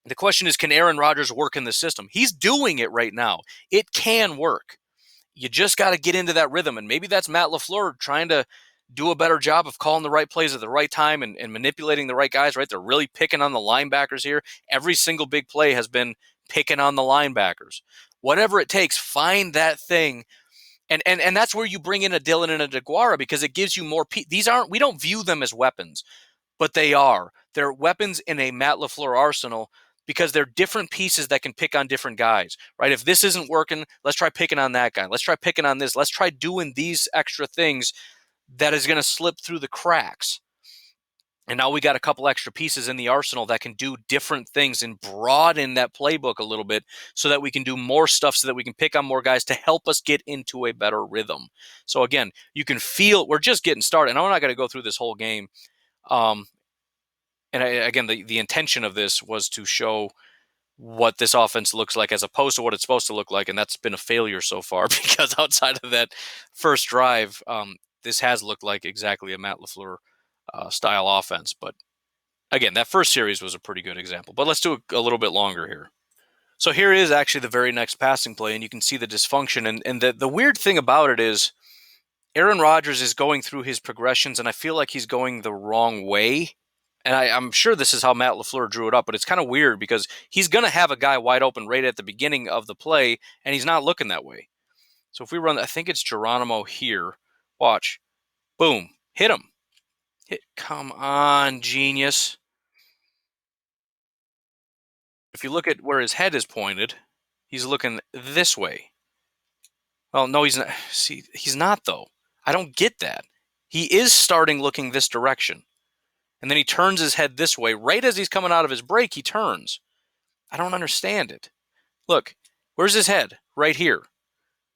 the question is, can Aaron Rodgers work in the system? He's doing it right now. It can work. You just got to get into that rhythm. And maybe that's Matt LaFleur trying to do a better job of calling the right plays at the right time and manipulating the right guys, right? They're really picking on the linebackers here. Every single big play has been picking on the linebackers. Whatever it takes, find that thing. And that's where you bring in a Dillon and a DeGuara, because it gives you more. We don't view them as weapons, but they are. They're weapons in a Matt LaFleur arsenal, because they're different pieces that can pick on different guys, right? If this isn't working, let's try picking on that guy. Let's try picking on this. Let's try doing these extra things that is going to slip through the cracks. And now we got a couple extra pieces in the arsenal that can do different things and broaden that playbook a little bit, so that we can do more stuff, so that we can pick on more guys to help us get into a better rhythm. So again, you can feel we're just getting started. And I'm not going to go through this whole game. Again, the intention of this was to show what this offense looks like as opposed to what it's supposed to look like, and that's been a failure so far because outside of that first drive, this has looked like exactly a Matt LaFleur style offense. But again, that first series was a pretty good example. But let's do a little bit longer here. So here is actually the very next passing play, and you can see the dysfunction. And the weird thing about it is Aaron Rodgers is going through his progressions, and I feel like he's going the wrong way. And I'm sure this is how Matt LaFleur drew it up, but it's kind of weird because he's going to have a guy wide open right at the beginning of the play, and he's not looking that way. So if we run, I think it's Geronimo here. Watch. Boom. Hit him. Come on, genius. If you look at where his head is pointed, he's looking this way. Well, no, he's not. See, he's not, though. I don't get that. He is starting looking this direction. And then he turns his head this way. Right as he's coming out of his break, he turns. I don't understand it. Look, where's his head? Right here.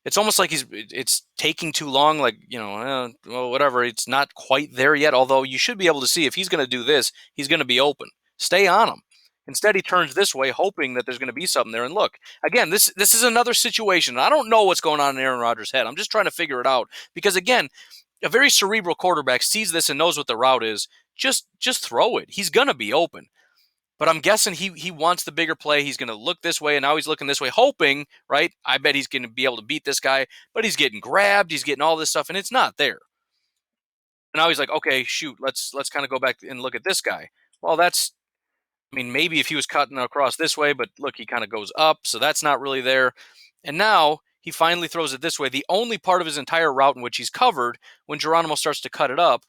It's almost like it's taking too long, like, well, whatever. It's not quite there yet, although you should be able to see if he's going to do this, he's going to be open. Stay on him. Instead, he turns this way, hoping that there's going to be something there. And look, again, this is another situation. I don't know what's going on in Aaron Rodgers' head. I'm just trying to figure it out. Because, again, a very cerebral quarterback sees this and knows what the route is. Just throw it. He's going to be open. But I'm guessing he wants the bigger play. He's going to look this way, and now he's looking this way, hoping, right? I bet he's going to be able to beat this guy, but he's getting grabbed. He's getting all this stuff, and it's not there. And now he's like, okay, shoot, let's kind of go back and look at this guy. Well, maybe if he was cutting across this way, but look, he kind of goes up, so that's not really there. And now he finally throws it this way, the only part of his entire route in which he's covered when Geronimo starts to cut it up.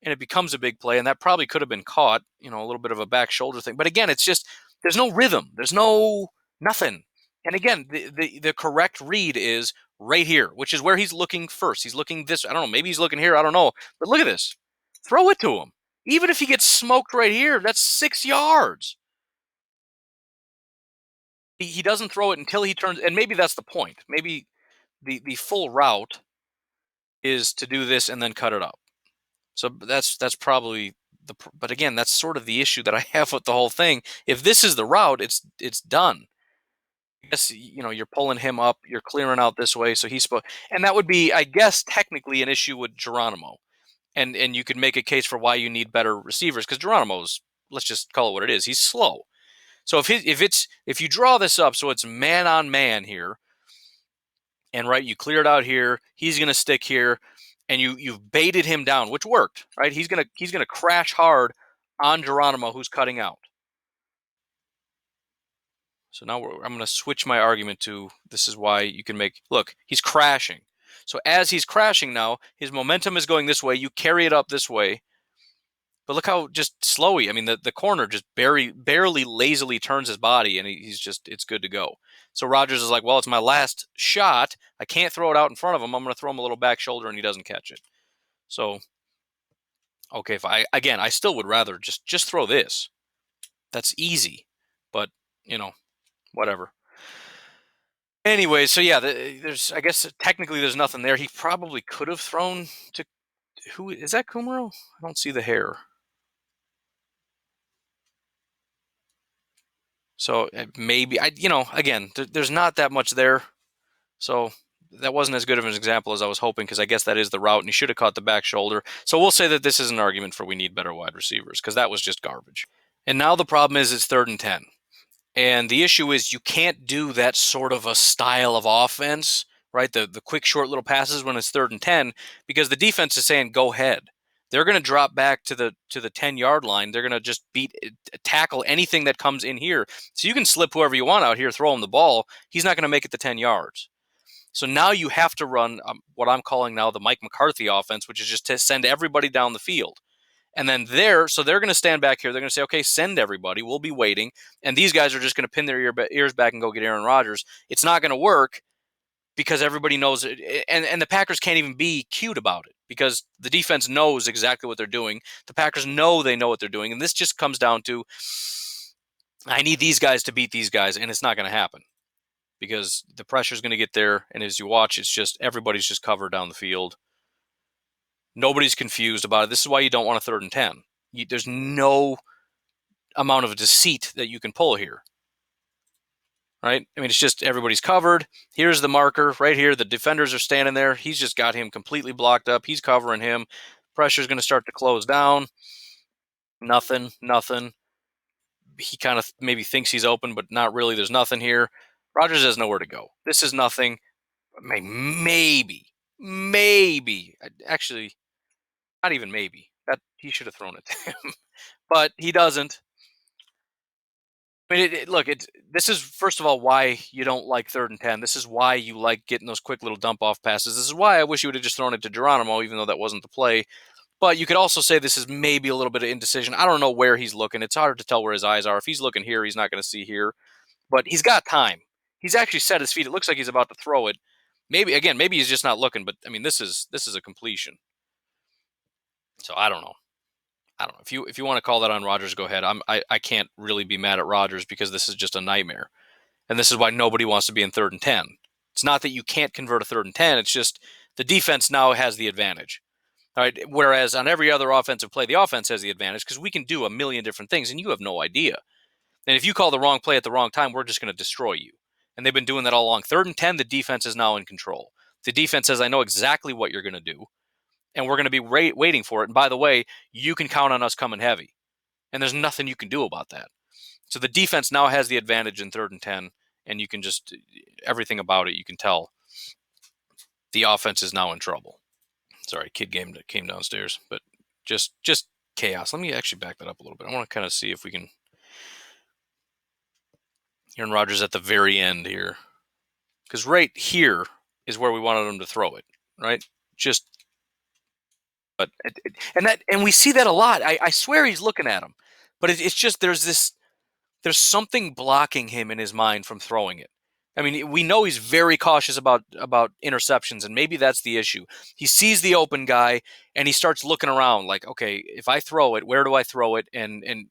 And it becomes a big play, and that probably could have been caught, a little bit of a back shoulder thing. But again, it's just, there's no rhythm. There's no nothing. And again, the correct read is right here, which is where he's looking first. He's looking this, I don't know, maybe he's looking here, I don't know. But look at this. Throw it to him. Even if he gets smoked right here, that's 6 yards. He doesn't throw it until he turns, and maybe that's the point. Maybe the full route is to do this and then cut it up. So that's probably but again, that's sort of the issue that I have with the whole thing. If this is the route, it's done. guess you're pulling him up, you're clearing out this way, so he's supposed, and that would be, I guess, technically an issue with Geronimo, and you could make a case for why you need better receivers because Geronimo's, let's just call it what it is, he's slow. So if you draw this up so it's man on man here, and right, you clear it out here, he's going to stick here, and you've baited him down, which worked, right? He's gonna crash hard on Geronimo, who's cutting out. So now I'm going to switch my argument to this is why you can make, look, he's crashing. So as he's crashing now, his momentum is going this way. You carry it up this way. But look how just slowy. I mean, the corner just barely lazily turns his body, and it's good to go. So Rodgers is like, well, it's my last shot. I can't throw it out in front of him. I'm going to throw him a little back shoulder, and he doesn't catch it. So, okay, I still would rather just throw this. That's easy. But, whatever. Anyway, so yeah, there's, I guess technically there's nothing there. He probably could have thrown to, who is that, Kumaro? I don't see the hair. So maybe again, there's not that much there. So that wasn't as good of an example as I was hoping because I guess that is the route, and he should have caught the back shoulder. So we'll say that this is an argument for we need better wide receivers because that was just garbage. And now the problem is it's 3rd and 10. And the issue is you can't do that sort of a style of offense, right? The quick, short little passes when it's 3rd and 10 because the defense is saying, go ahead. They're going to drop back to the 10-yard line. They're going to just tackle anything that comes in here. So you can slip whoever you want out here, throw him the ball. He's not going to make it the 10 yards. So now you have to run what I'm calling now the Mike McCarthy offense, which is just to send everybody down the field. And then they're going to stand back here. They're going to say, okay, send everybody. We'll be waiting. And these guys are just going to pin their ears back and go get Aaron Rodgers. It's not going to work because everybody knows it. And the Packers can't even be cute about it because the defense knows exactly what they're doing. The Packers know they know what they're doing. And this just comes down to, I need these guys to beat these guys. And it's not going to happen because the pressure is going to get there. And as you watch, it's just everybody's just covered down the field. Nobody's confused about it. This is why you don't want a 3rd and 10. There's no amount of deceit that you can pull here. Right? I mean, it's just everybody's covered. Here's the marker right here. The defenders are standing there. He's just got him completely blocked up. He's covering him. Pressure's going to start to close down. Nothing. He kind of maybe thinks he's open, but not really. There's nothing here. Rodgers has nowhere to go. This is nothing. Maybe. Actually, not even maybe. That he should have thrown it to him, but he doesn't. I mean, look, this is first of all why you don't like 3rd and 10. This is why you like getting those quick little dump off passes. This is why I wish you would have just thrown it to Geronimo, even though that wasn't the play. But you could also say this is maybe a little bit of indecision. I don't know where he's looking. It's hard to tell where his eyes are. If he's looking here, he's not going to see here. But he's got time. He's actually set his feet. It looks like he's about to throw it. Maybe he's just not looking. But I mean, this is a completion. So I don't know. If you want to call that on Rodgers, go ahead. I can't really be mad at Rodgers because this is just a nightmare, and this is why nobody wants to be in 3rd and 10. It's not that you can't convert a 3rd and 10. It's just the defense now has the advantage. All right. Whereas on every other offensive play, the offense has the advantage because we can do a million different things, and you have no idea. And if you call the wrong play at the wrong time, we're just going to destroy you. And they've been doing that all along. 3rd and 10, the defense is now in control. The defense says, I know exactly what you're going to do, and we're going to be waiting for it. And by the way, you can count on us coming heavy. And there's nothing you can do about that. So the defense now has the advantage in 3rd and 10, and you can just, everything about it, you can tell the offense is now in trouble. Sorry, kid came downstairs, but just chaos. Let me actually back that up a little bit. I want to kind of see if we can. Aaron Rodgers at the very end here, because right here is where we wanted him to throw it, right? And we see that a lot. I swear he's looking at him, but it's just there's something blocking him in his mind from throwing it. I mean, we know he's very cautious about interceptions, and maybe that's the issue. He sees the open guy, and he starts looking around like, okay, if I throw it, where do I throw it? And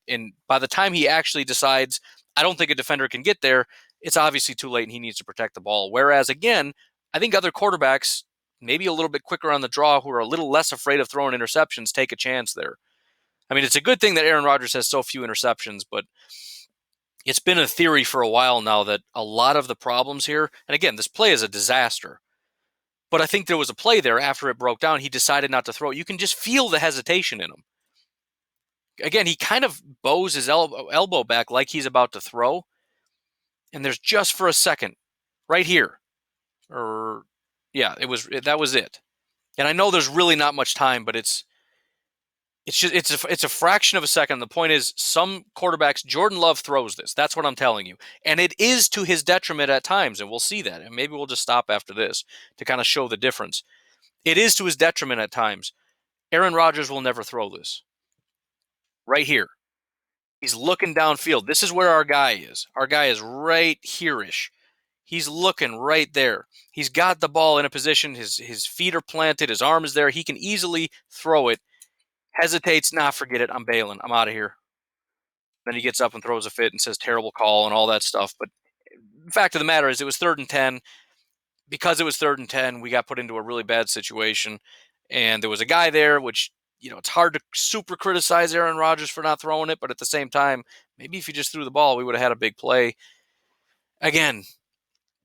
by the time he actually decides, I don't think a defender can get there, it's obviously too late, and he needs to protect the ball. Whereas, again, I think other quarterbacks, maybe a little bit quicker on the draw, who are a little less afraid of throwing interceptions, take a chance there. I mean, it's a good thing that Aaron Rodgers has so few interceptions, but It's been a theory for a while now that a lot of the problems here, and again, this play is a disaster, but I think there was a play there after it broke down. He decided not to throw it. You can just feel the hesitation in him. Again, he kind of bows his elbow back like he's about to throw, and there's just for a second right here, or yeah, that was it. And I know there's really not much time, but it's a fraction of a second. The point is, some quarterbacks, Jordan Love throws this. That's what I'm telling you, and it is to his detriment at times, and we'll see that. And maybe we'll just stop after this to kind of show the difference. It is to his detriment at times. Aaron Rodgers will never throw this. Right here, he's looking downfield. This is where our guy is. Our guy is right here-ish. He's looking right there. He's got the ball in a position. His feet are planted. His arm is there. He can easily throw it. Hesitates. Nah, forget it. I'm bailing. I'm out of here. Then he gets up and throws a fit and says terrible call and all that stuff. But the fact of the matter is, it was 3rd and 10. Because it was 3rd and 10, we got put into a really bad situation. And there was a guy there, which, it's hard to super criticize Aaron Rodgers for not throwing it. But at the same time, maybe if he just threw the ball, we would have had a big play. Again,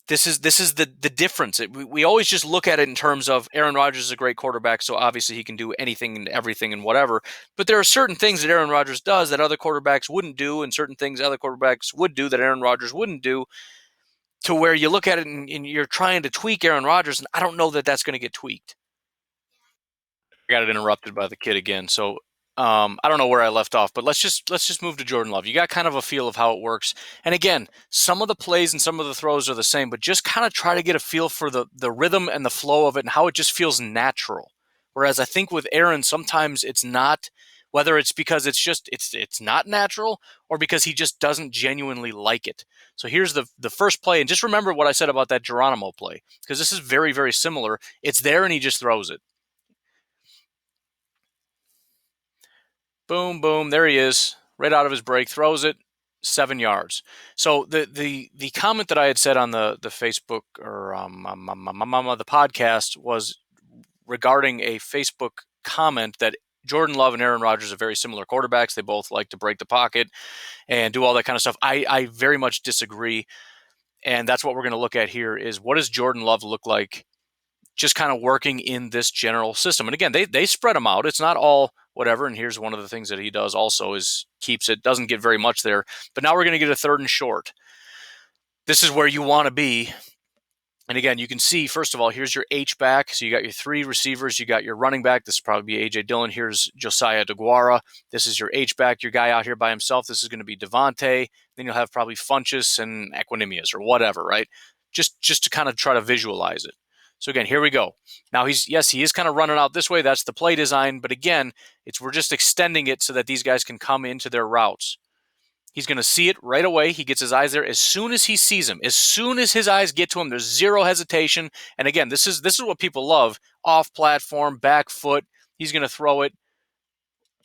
this is the difference. We always just look at it in terms of Aaron Rodgers is a great quarterback, so obviously he can do anything and everything and whatever. But there are certain things that Aaron Rodgers does that other quarterbacks wouldn't do, and certain things other quarterbacks would do that Aaron Rodgers wouldn't do, to where you look at it and you're trying to tweak Aaron Rodgers, and I don't know that that's going to get tweaked. I got it interrupted by the kid again. So I don't know where I left off, but let's just move to Jordan Love. You got kind of a feel of how it works. And again, some of the plays and some of the throws are the same, but just kind of try to get a feel for the rhythm and the flow of it and how it just feels natural. Whereas I think with Aaron, sometimes it's not, whether it's because it's not natural or because he just doesn't genuinely like it. So here's the first play, and just remember what I said about that Geronimo play, because this is very, very similar. It's there and he just throws it. Boom, boom, there he is, right out of his break, throws it, 7 yards. So the comment that I had said on the Facebook or the podcast was regarding a Facebook comment that Jordan Love and Aaron Rodgers are very similar quarterbacks. They both like to break the pocket and do all that kind of stuff. I very much disagree, and that's what we're going to look at here is what does Jordan Love look like just kind of working in this general system. And again, they spread them out. It's not all whatever. And here's one of the things that he does also is keeps it, doesn't get very much there. But now we're going to get a 3rd and short. This is where you want to be. And again, you can see, first of all, here's your H-back. So you got your 3 receivers. You got your running back. This will probably be A.J. Dillon. Here's Josiah DeGuara. This is your H-back, your guy out here by himself. This is going to be Devontae. Then you'll have probably Funchess and Equanimous or whatever, right? Just to kind of try to visualize it. So again, here we go. Now he is kind of running out this way. That's the play design. But again, we're just extending it so that these guys can come into their routes. He's going to see it right away. He gets his eyes there. As soon as he sees him, as soon as his eyes get to him, there's zero hesitation. And again, this is what people love. Off platform, back foot. He's going to throw it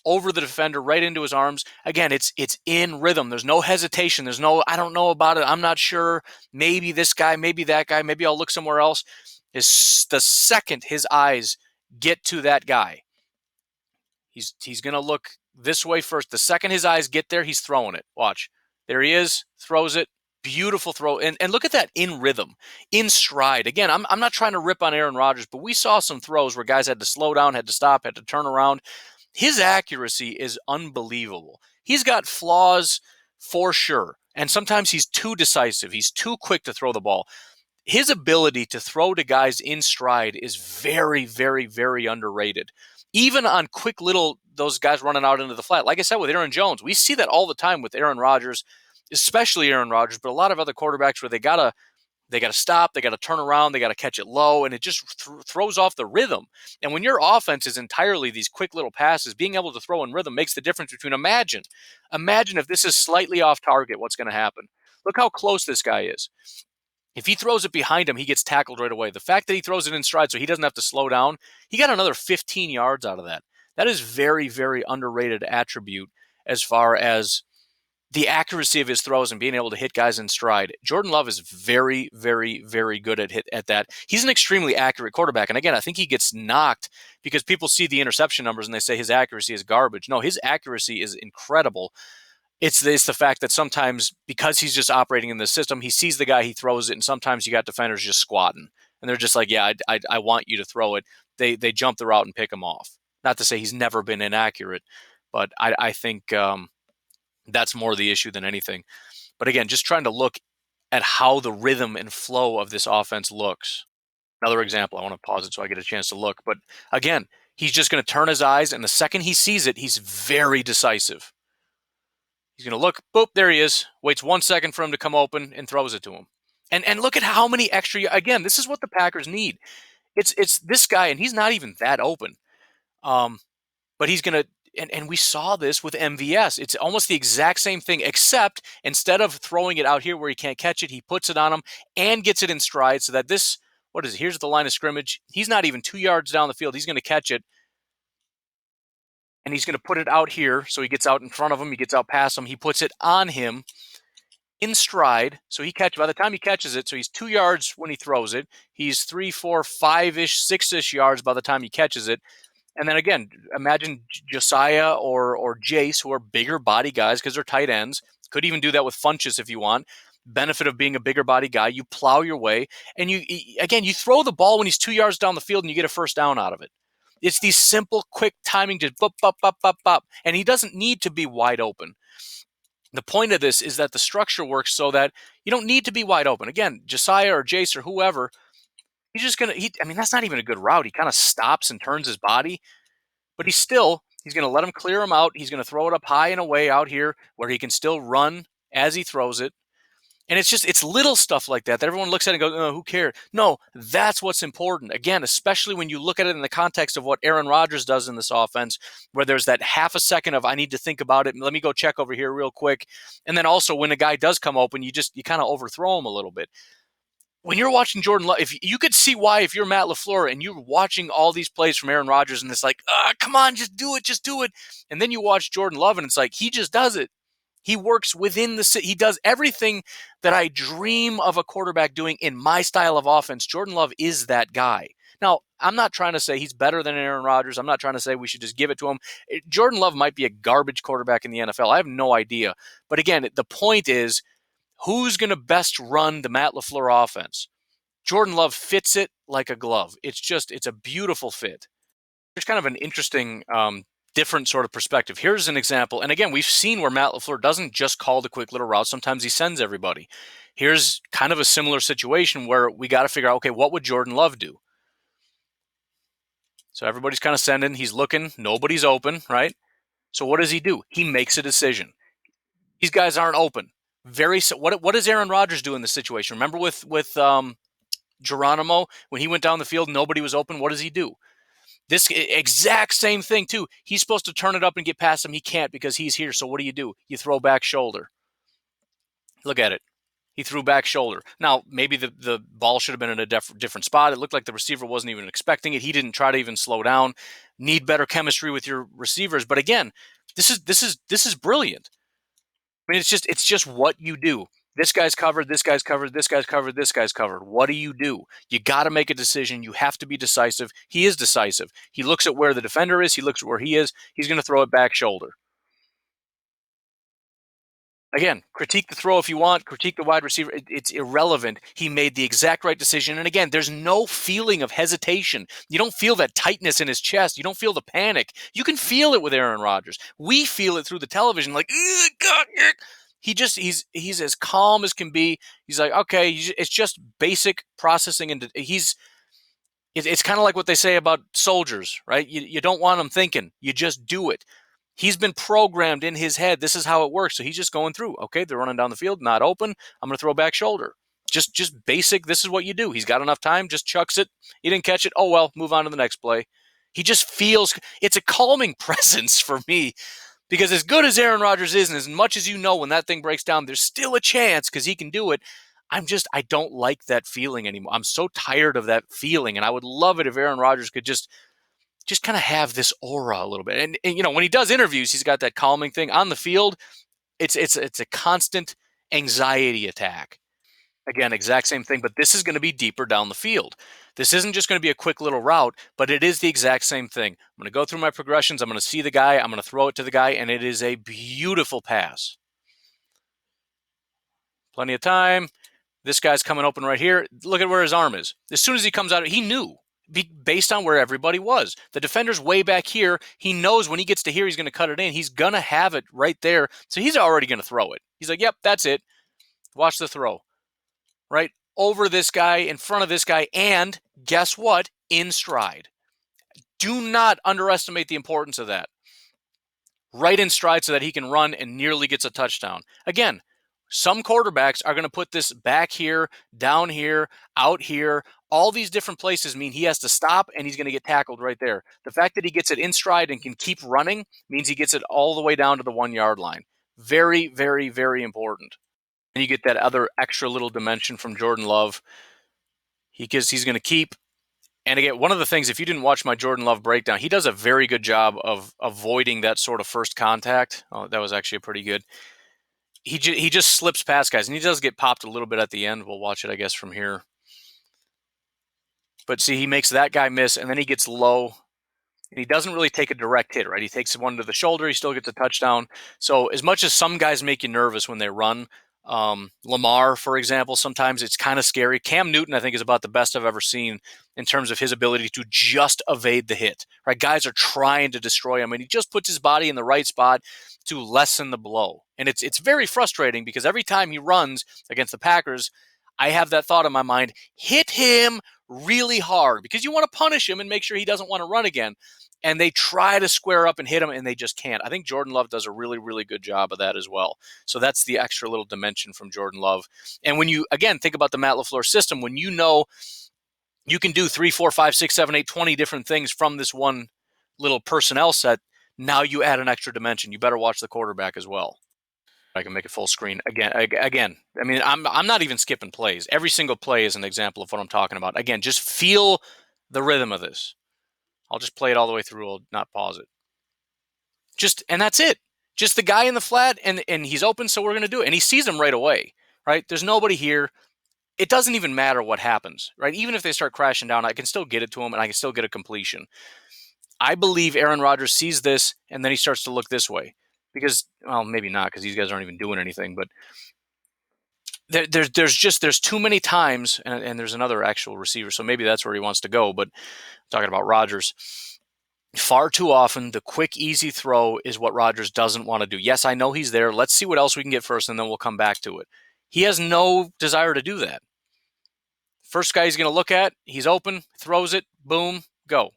over the defender, right into his arms. Again, it's in rhythm. There's no hesitation. There's no, I don't know about it. I'm not sure. Maybe this guy, maybe that guy. Maybe I'll look somewhere else. Is the second his eyes get to that guy, he's going to look this way first. The second his eyes get there, he's throwing it. Watch. There he is, throws it. Beautiful throw. And look at that in rhythm, in stride. Again, I'm not trying to rip on Aaron Rodgers, but we saw some throws where guys had to slow down, had to stop, had to turn around. His accuracy is unbelievable. He's got flaws for sure. And sometimes he's too decisive. He's too quick to throw the ball. His ability to throw to guys in stride is very, very, very underrated. Even on quick those guys running out into the flat. Like I said with Aaron Jones, we see that all the time with Aaron Rodgers, especially Aaron Rodgers, but a lot of other quarterbacks where they gotta stop, they gotta turn around, they gotta catch it low, and it just throws off the rhythm. And when your offense is entirely these quick little passes, being able to throw in rhythm makes the difference between imagine if this is slightly off target, what's going to happen? Look how close this guy is. If he throws it behind him, he gets tackled right away. The fact that he throws it in stride so he doesn't have to slow down, he got another 15 yards out of that. That is very, very underrated attribute as far as the accuracy of his throws and being able to hit guys in stride. Jordan Love is very, very, very good at that. He's an extremely accurate quarterback. And again, I think he gets knocked because people see the interception numbers and they say his accuracy is garbage. No, his accuracy is incredible. It's the fact that sometimes because he's just operating in the system, he sees the guy, he throws it, and sometimes you got defenders just squatting, and they're just like, yeah, I want you to throw it. They jump the route and pick him off. Not to say he's never been inaccurate, but I think that's more the issue than anything. But again, just trying to look at how the rhythm and flow of this offense looks. Another example, I want to pause it so I get a chance to look. But again, he's just going to turn his eyes, and the second he sees it, he's very decisive. He's going to look, boop, there he is. Waits 1 second for him to come open and throws it to him. And look at how many extra. Again, this is what the Packers need. It's this guy, and he's not even that open. But he's going to. And we saw this with MVS. It's almost the exact same thing, except instead of throwing it out here where he can't catch it, he puts it on him and gets it in stride so that this, what is it? Here's the line of scrimmage. He's not even 2 yards down the field. He's going to catch it, and he's going to put it out here. So he gets out in front of him. He gets out past him. He puts it on him in stride. So by the time he catches it, so he's 2 yards when he throws it. He's 3, 4, 5-ish, 6-ish yards by the time he catches it. And then again, imagine Josiah or Jace, who are bigger body guys because they're tight ends. Could even do that with Funchess if you want. Benefit of being a bigger body guy, you plow your way, and you throw the ball when he's 2 yards down the field and you get a first down out of it. It's these simple, quick timing, just bop, bop, bop, bop, bop. And he doesn't need to be wide open. The point of this is that the structure works so that you don't need to be wide open. Again, Josiah or Jace or whoever, he's just going to, that's not even a good route. He kind of stops and turns his body, but he's going to let him clear him out. He's going to throw it up high and away out here where he can still run as he throws it. And it's little stuff like that everyone looks at and goes, oh, who cares? No, that's what's important. Again, especially when you look at it in the context of what Aaron Rodgers does in this offense, where there's that half a second of, I need to think about it. Let me go check over here real quick. And then also when a guy does come open, you kind of overthrow him a little bit. When you're watching Jordan Love, if you could see why, if you're Matt LaFleur and you're watching all these plays from Aaron Rodgers and it's like, come on, just do it. And then you watch Jordan Love and it's like, he just does it. He works within he does everything that I dream of a quarterback doing in my style of offense. Jordan Love is that guy. Now, I'm not trying to say he's better than Aaron Rodgers. I'm not trying to say we should just give it to him. Jordan Love might be a garbage quarterback in the NFL. I have no idea. But again, the point is, who's going to best run the Matt LaFleur offense? Jordan Love fits it like a glove. It's a beautiful fit. There's kind of an interesting different sort of perspective. Here's an example. And again, we've seen where Matt LaFleur doesn't just call the quick little route. Sometimes he sends everybody. Here's kind of a similar situation where we got to figure out, okay, what would Jordan Love do? So everybody's kind of sending. He's looking. Nobody's open, right? So what does he do? He makes a decision. These guys aren't open. What does Aaron Rodgers do in this situation? Remember with Geronimo, when he went down the field, nobody was open. What does he do? This exact same thing, too. He's supposed to turn it up and get past him. He can't because he's here. So what do? You throw back shoulder. Look at it. He threw back shoulder. Now, maybe the ball should have been in a different spot. It looked like the receiver wasn't even expecting it. He didn't try to even slow down. Need better chemistry with your receivers. But again, this is brilliant. I mean, it's just what you do. This guy's covered, this guy's covered, this guy's covered, this guy's covered. What do? You got to make a decision. You have to be decisive. He is decisive. He looks at where the defender is. He looks at where he is. He's going to throw it back shoulder. Again, critique the throw if you want. Critique the wide receiver. It's irrelevant. He made the exact right decision. And again, there's no feeling of hesitation. You don't feel that tightness in his chest. You don't feel the panic. You can feel it with Aaron Rodgers. We feel it through the television like, God, he's as calm as can be. He's like, okay, it's just basic processing, and it's kind of like what they say about soldiers, right? You don't want them thinking, you just do it. He's been programmed in his head. This is how it works. So he's just going through. Okay, they're running down the field, not open. I'm going to throw back shoulder. Just basic. This is what you do. He's got enough time. Just chucks it. He didn't catch it. Oh well, move on to the next play. He just feels. It's a calming presence for me. Because as good as Aaron Rodgers is, and as much as you know when that thing breaks down, there's still a chance because he can do it. I don't like that feeling anymore. I'm so tired of that feeling, and I would love it if Aaron Rodgers could just kind of have this aura a little bit. And when he does interviews, he's got that calming thing. On the field, it's a constant anxiety attack. Again, exact same thing, but this is going to be deeper down the field. This isn't just going to be a quick little route, but it is the exact same thing. I'm going to go through my progressions. I'm going to see the guy. I'm going to throw it to the guy, and it is a beautiful pass. Plenty of time. This guy's coming open right here. Look at where his arm is. As soon as he comes out, he knew based on where everybody was. The defender's way back here. He knows when he gets to here, he's going to cut it in. He's going to have it right there. So he's already going to throw it. He's like, yep, that's it. Watch the throw. Right over this guy, in front of this guy, and guess what? In stride. Do not underestimate the importance of that. Right in stride so that he can run and nearly gets a touchdown. Again, some quarterbacks are going to put this back here, down here, out here. All these different places mean he has to stop and he's going to get tackled right there. The fact that he gets it in stride and can keep running means he gets it all the way down to the 1 yard line. Very, very, very important. And you get that other extra little dimension from Jordan Love. He's going to keep. And again, one of the things, if you didn't watch my Jordan Love breakdown, he does a very good job of avoiding that sort of first contact. Oh, that was actually pretty good. He just slips past guys, and he does get popped a little bit at the end. We'll watch it, I guess, from here. But see, he makes that guy miss, and then he gets low, and he doesn't really take a direct hit, right? He takes one to the shoulder. He still gets a touchdown. So as much as some guys make you nervous when they run, Lamar, for example, sometimes it's kind of scary. Cam Newton, I think, is about the best I've ever seen in terms of his ability to just evade the hit. Right? Guys are trying to destroy him, and he just puts his body in the right spot to lessen the blow. And it's very frustrating because every time he runs against the Packers, I have that thought in my mind, hit him really hard because you want to punish him and make sure he doesn't want to run again. And they try to square up and hit him, and they just can't. I think Jordan Love does a really, really good job of that as well. So that's the extra little dimension from Jordan Love. And when you, again, think about the Matt LaFleur system, when you know you can do 3, 4, 5, 6, 7, 8, 20 different things from this one little personnel set, now you add an extra dimension. You better watch the quarterback as well. I can make it full screen again. I mean, I'm not even skipping plays. Every single play is an example of what I'm talking about. Again, just feel the rhythm of this. I'll just play it all the way through. I'll not pause it. And that's it. Just the guy in the flat, and he's open, so we're going to do it. And he sees him right away, right? There's nobody here. It doesn't even matter what happens, right? Even if they start crashing down, I can still get it to him, and I can still get a completion. I believe Aaron Rodgers sees this, and then he starts to look this way. Because, well, maybe not, because these guys aren't even doing anything, but there's too many times, and there's another actual receiver, so maybe that's where he wants to go, but I'm talking about Rodgers. Far too often, the quick, easy throw is what Rodgers doesn't want to do. Yes, I know he's there. Let's see what else we can get first, and then we'll come back to it. He has no desire to do that. First guy he's going to look at, he's open, throws it, boom, go.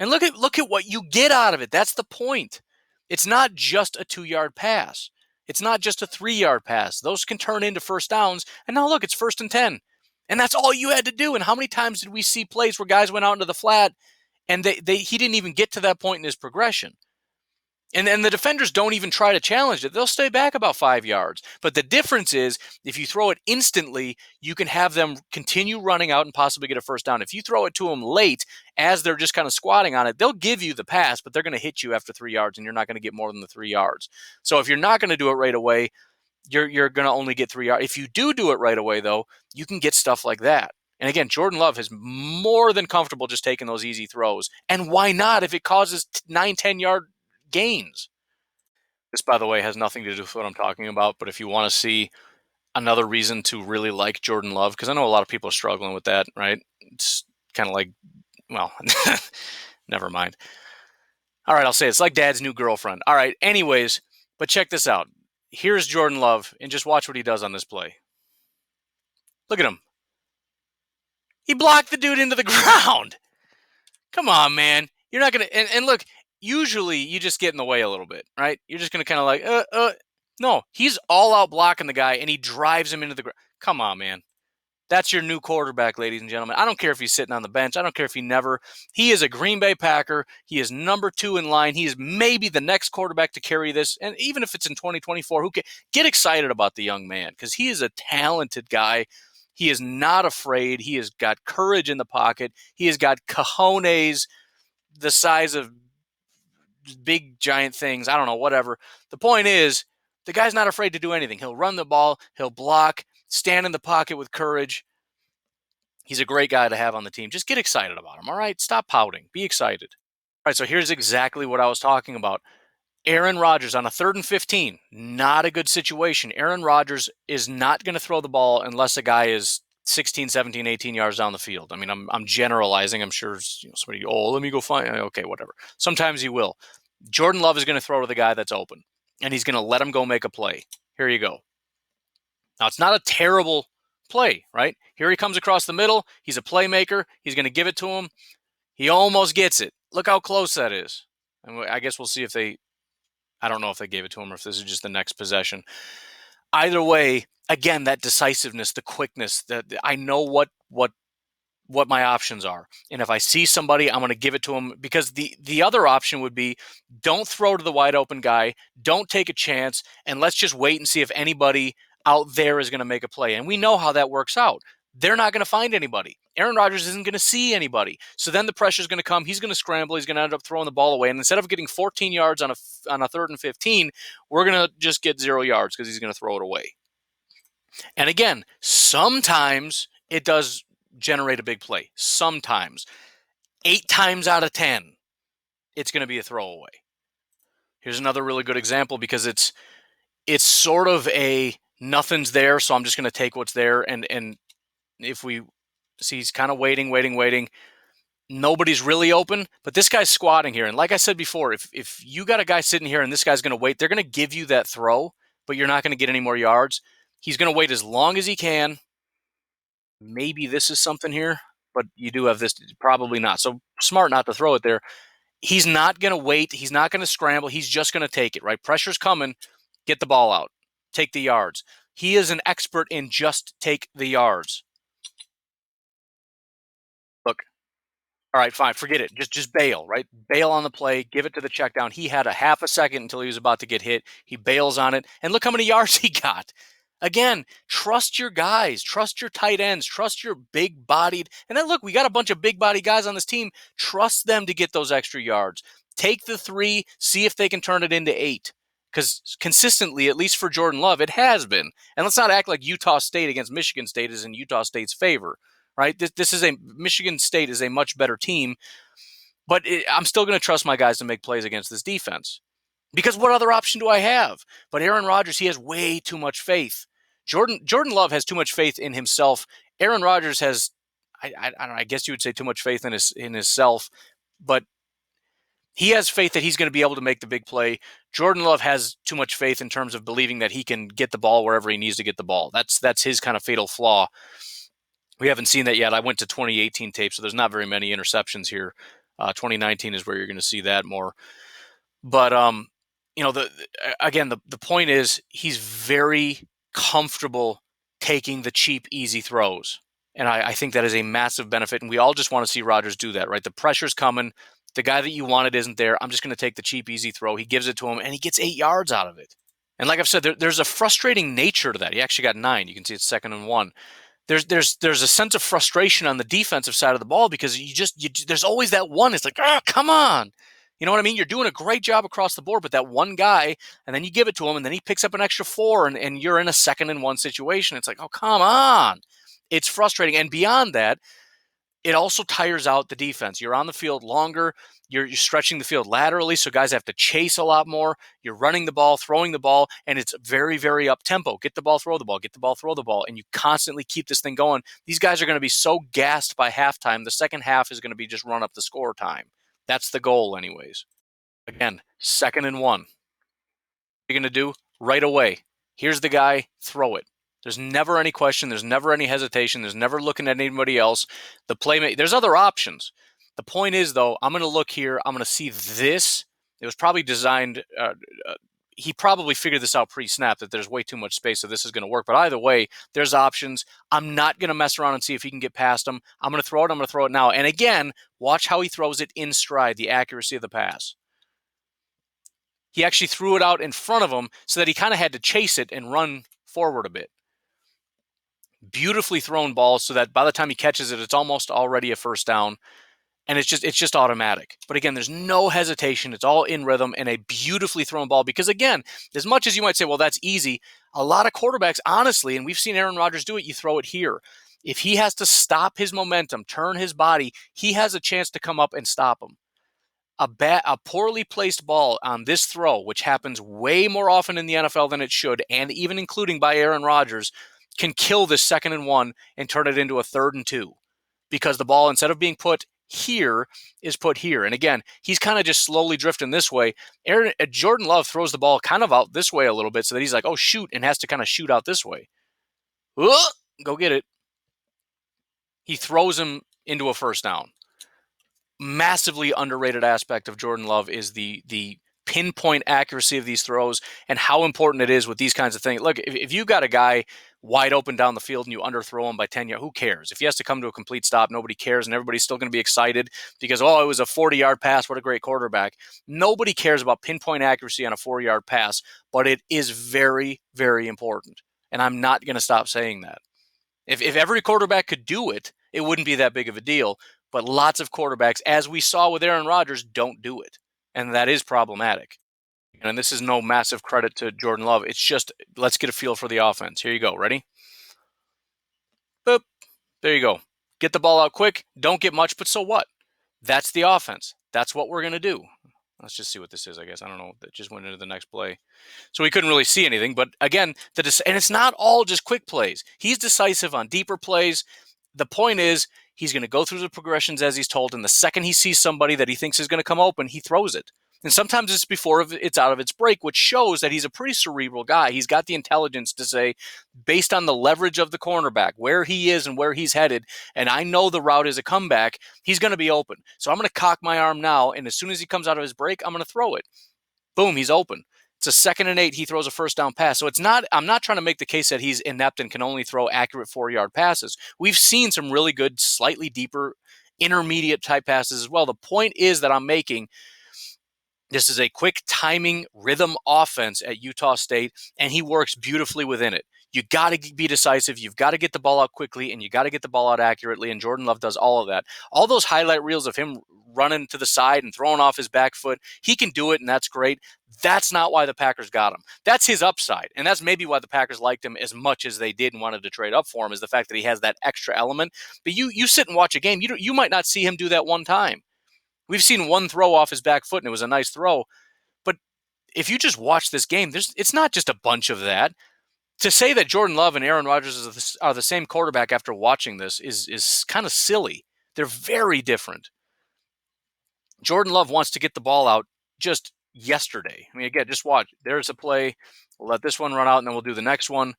And look at what you get out of it. That's the point. It's not just a 2-yard pass. It's not just a 3-yard pass. Those can turn into first downs. And now look, it's 1st and 10. And that's all you had to do. And how many times did we see plays where guys went out into the flat and he didn't even get to that point in his progression? And the defenders don't even try to challenge it. They'll stay back about 5 yards. But the difference is if you throw it instantly, you can have them continue running out and possibly get a first down. If you throw it to them late as they're just kind of squatting on it, they'll give you the pass, but they're going to hit you after 3 yards, and you're not going to get more than the 3 yards. So if you're not going to do it right away, you're going to only get 3 yards. If you do it right away, though, you can get stuff like that. And again, Jordan Love is more than comfortable just taking those easy throws. And why not if it causes 9, 10-yard gains? This, by the way, has nothing to do with what I'm talking about, but if you want to see another reason to really like Jordan Love, because I know a lot of people are struggling with that, right? It's kind of like, well, never mind. All right, I'll say it's like dad's new girlfriend. All right, anyways, but check this out. Here's Jordan Love, and just watch what he does on this play. Look at him. He blocked the dude into the ground. Come on, man. You're not going to, and look, usually you just get in the way a little bit, right? You're just going to kind of like, no, he's all out blocking the guy, and he drives him into the ground. Come on, man. That's your new quarterback, ladies and gentlemen. I don't care if he's sitting on the bench. I don't care if he is a Green Bay Packer. He is number 2 in line. He is maybe the next quarterback to carry this. And even if it's in 2024, get excited about the young man because he is a talented guy. He is not afraid. He has got courage in the pocket. He has got cojones the size of big, giant things. I don't know, whatever. The point is, the guy's not afraid to do anything. He'll run the ball. He'll block, stand in the pocket with courage. He's a great guy to have on the team. Just get excited about him, all right? Stop pouting. Be excited. All right, so here's exactly what I was talking about. Aaron Rodgers on a 3rd and 15, not a good situation. Aaron Rodgers is not going to throw the ball unless a guy is 16, 17, 18 yards down the field. I mean, I'm generalizing. I'm sure somebody, let me go find, okay, whatever. Sometimes he will. Jordan Love is going to throw to the guy that's open, and he's going to let him go make a play. Here you go. Now, it's not a terrible play, right? Here he comes across the middle. He's a playmaker. He's going to give it to him. He almost gets it. Look how close that is. And I guess we'll see if I don't know if they gave it to him or if this is just the next possession. Either way, again, that decisiveness, the quickness, that I know what my options are. And if I see somebody, I'm going to give it to him, because the other option would be, don't throw to the wide open guy, don't take a chance, and let's just wait and see if anybody out there is going to make a play. And we know how that works out. They're not going to find anybody. Aaron Rodgers isn't going to see anybody. So then the pressure is going to come. He's going to scramble. He's going to end up throwing the ball away. And instead of getting 14 yards on a 3rd and 15, we're going to just get 0 yards because he's going to throw it away. And again, sometimes it does generate a big play. Sometimes. 8 times out of 10, it's going to be a throwaway. Here's another really good example, because it's sort of a nothing's there, so I'm just going to take what's there. And if we see, he's kind of waiting. Nobody's really open, but this guy's squatting here. And like I said before, if you got a guy sitting here and this guy's going to wait, they're going to give you that throw, but you're not going to get any more yards. He's going to wait as long as he can. Maybe this is something here, but you do have this, probably not. So smart not to throw it there. He's not going to wait. He's not going to scramble. He's just going to take it, right? Pressure's coming. Get the ball out. Take the yards. He is an expert in just take the yards. Look, all right, fine, forget it. Just bail, right? Bail on the play, give it to the check down. He had a half a second until he was about to get hit. He bails on it, and look how many yards he got. Again, trust your guys, trust your tight ends, trust your big-bodied. And then look, we got a bunch of big-body guys on this team. Trust them to get those extra yards. Take the 3, see if they can turn it into 8. Because consistently, at least for Jordan Love, it has been. And let's not act like Utah State against Michigan State is in Utah State's favor. Right? This is Michigan State is a much better team, but I'm still going to trust my guys to make plays against this defense, because what other option do I have? But Aaron Rodgers, he has way too much faith. Jordan Love has too much faith in himself. Aaron Rodgers has, I don't know, I guess you would say too much faith in himself, but he has faith that he's going to be able to make the big play. Jordan Love has too much faith in terms of believing that he can get the ball wherever he needs to get the ball. That's his kind of fatal flaw. We haven't seen that yet. I went to 2018 tape, so there's not very many interceptions here. 2019 is where you're going to see that more. But the point is, he's very comfortable taking the cheap, easy throws, and I think that is a massive benefit. And we all just want to see Rodgers do that, right? The pressure's coming. The guy that you wanted isn't there. I'm just going to take the cheap, easy throw. He gives it to him, and he gets 8 yards out of it. And like I've said, there's a frustrating nature to that. He actually got 9. You can see it's 2nd and 1. There's a sense of frustration on the defensive side of the ball, because there's always that one. It's like, come on. You know what I mean? You're doing a great job across the board, but that one guy, and then you give it to him, and then he picks up an extra 4, and you're in a 2nd and 1 situation. It's like, oh, come on. It's frustrating. And beyond that, it also tires out the defense. You're on the field longer. You're stretching the field laterally, so guys have to chase a lot more. You're running the ball, throwing the ball, and it's very, very up-tempo. Get the ball, throw the ball, get the ball, throw the ball, and you constantly keep this thing going. These guys are going to be so gassed by halftime. The second half is going to be just run up the score time. That's the goal anyways. Again, 2nd and 1. What are you going to do? Right away. Here's the guy, throw it. There's never any question. There's never any hesitation. There's never looking at anybody else. The playmate. There's other options. The point is, though, I'm going to look here. I'm going to see this. It was probably designed. He probably figured this out pre-snap, that there's way too much space, so this is going to work. But either way, there's options. I'm not going to mess around and see if he can get past him. I'm going to throw it. I'm going to throw it now. And again, watch how he throws it in stride, the accuracy of the pass. He actually threw it out in front of him so that he kind of had to chase it and run forward a bit. Beautifully thrown ball, so that by the time he catches it, it's almost already a first down, and it's just automatic. But again, there's no hesitation. It's all in rhythm, and a beautifully thrown ball. Because again, as much as you might say, well, that's easy, a lot of quarterbacks, honestly, and we've seen Aaron Rodgers do it, you throw it here. If he has to stop his momentum, turn his body, he has a chance to come up and stop him. a poorly placed ball on this throw, which happens way more often in the NFL than it should, and even including by Aaron Rodgers, can kill this 2nd and 1 and turn it into a 3rd and 2 because the ball, instead of being put here, is put here. And again, he's kind of just slowly drifting this way. Jordan Love throws the ball kind of out this way a little bit so that he's like, oh, shoot, and has to kind of shoot out this way. Go get it. He throws him into a 1st down. Massively underrated aspect of Jordan Love is the pinpoint accuracy of these throws and how important it is with these kinds of things. Look, if you got a guy wide open down the field and you underthrow him by 10 yards, who cares? If he has to come to a complete stop, nobody cares, and everybody's still going to be excited because, oh, it was a 40-yard pass. What a great quarterback. Nobody cares about pinpoint accuracy on a 4-yard pass, but it is very, very important. And I'm not going to stop saying that. If every quarterback could do it, it wouldn't be that big of a deal. But lots of quarterbacks, as we saw with Aaron Rodgers, don't do it. And that is problematic. And this is no massive credit to Jordan Love. It's just, let's get a feel for the offense. Here you go. Ready? Boop. There you go. Get the ball out quick. Don't get much, but so what? That's the offense. That's what we're going to do. Let's just see what this is, I guess. I don't know. That just went into the next play. So we couldn't really see anything. But again, and it's not all just quick plays. He's decisive on deeper plays. The point is, he's going to go through the progressions as he's told, and the second he sees somebody that he thinks is going to come open, he throws it. And sometimes it's before it's out of its break, which shows that he's a pretty cerebral guy. He's got the intelligence to say, based on the leverage of the cornerback, where he is and where he's headed, and I know the route is a comeback, he's going to be open. So I'm going to cock my arm now, and as soon as he comes out of his break, I'm going to throw it. Boom, he's open. It's a 2nd and 8. He throws a 1st down pass. So I'm not trying to make the case that he's inept and can only throw accurate 4-yard passes. We've seen some really good, slightly deeper, intermediate type passes as well. The point is that I'm making, this is a quick timing rhythm offense at Utah State, and he works beautifully within it. You got to be decisive. You've got to get the ball out quickly, and you got to get the ball out accurately, and Jordan Love does all of that. All those highlight reels of him running to the side and throwing off his back foot, he can do it, and that's great. That's not why the Packers got him. That's his upside, and that's maybe why the Packers liked him as much as they did and wanted to trade up for him, is the fact that he has that extra element. But you sit and watch a game, you might not see him do that one time. We've seen one throw off his back foot, and it was a nice throw. But if you just watch this game, it's not just a bunch of that. To say that Jordan Love and Aaron Rodgers are the same quarterback after watching this is kind of silly. They're very different. Jordan Love wants to get the ball out just yesterday. I mean, again, just watch. There's a play. We'll let this one run out, and then we'll do the next one.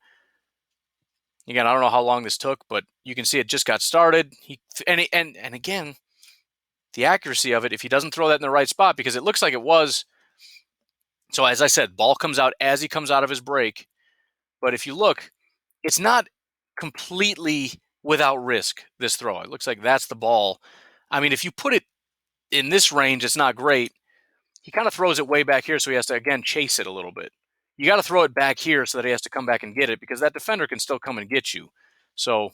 Again, I don't know how long this took, but you can see it just got started. And again, the accuracy of it, if he doesn't throw that in the right spot, because it looks like it was. So as I said, ball comes out as he comes out of his break. But if you look, it's not completely without risk, this throw. It looks like that's the ball. I mean, if you put it in this range, it's not great. He kind of throws it way back here, so he has to, again, chase it a little bit. You got to throw it back here so that he has to come back and get it, because that defender can still come and get you. So,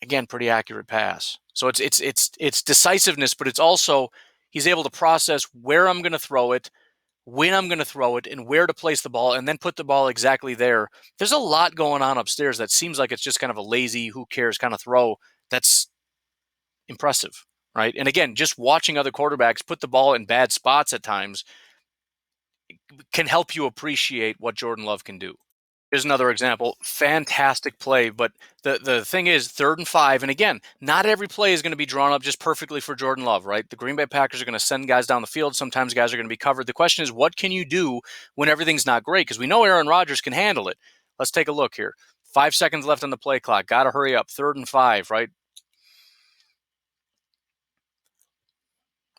again, pretty accurate pass. So it's decisiveness, but it's also he's able to process where I'm going to throw it, when I'm going to throw it, and where to place the ball, and then put the ball exactly there. There's a lot going on upstairs that seems like it's just kind of a lazy, who cares kind of throw. That's impressive, right? And again, just watching other quarterbacks put the ball in bad spots at times can help you appreciate what Jordan Love can do. Here's another example. Fantastic play, but the thing is 3rd and 5, and again, not every play is going to be drawn up just perfectly for Jordan Love, right? The Green Bay Packers are going to send guys down the field. Sometimes guys are going to be covered. The question is, what can you do when everything's not great? Because we know Aaron Rodgers can handle it. Let's take a look here. 5 seconds left on the play clock. Got to hurry up. 3rd and 5, right?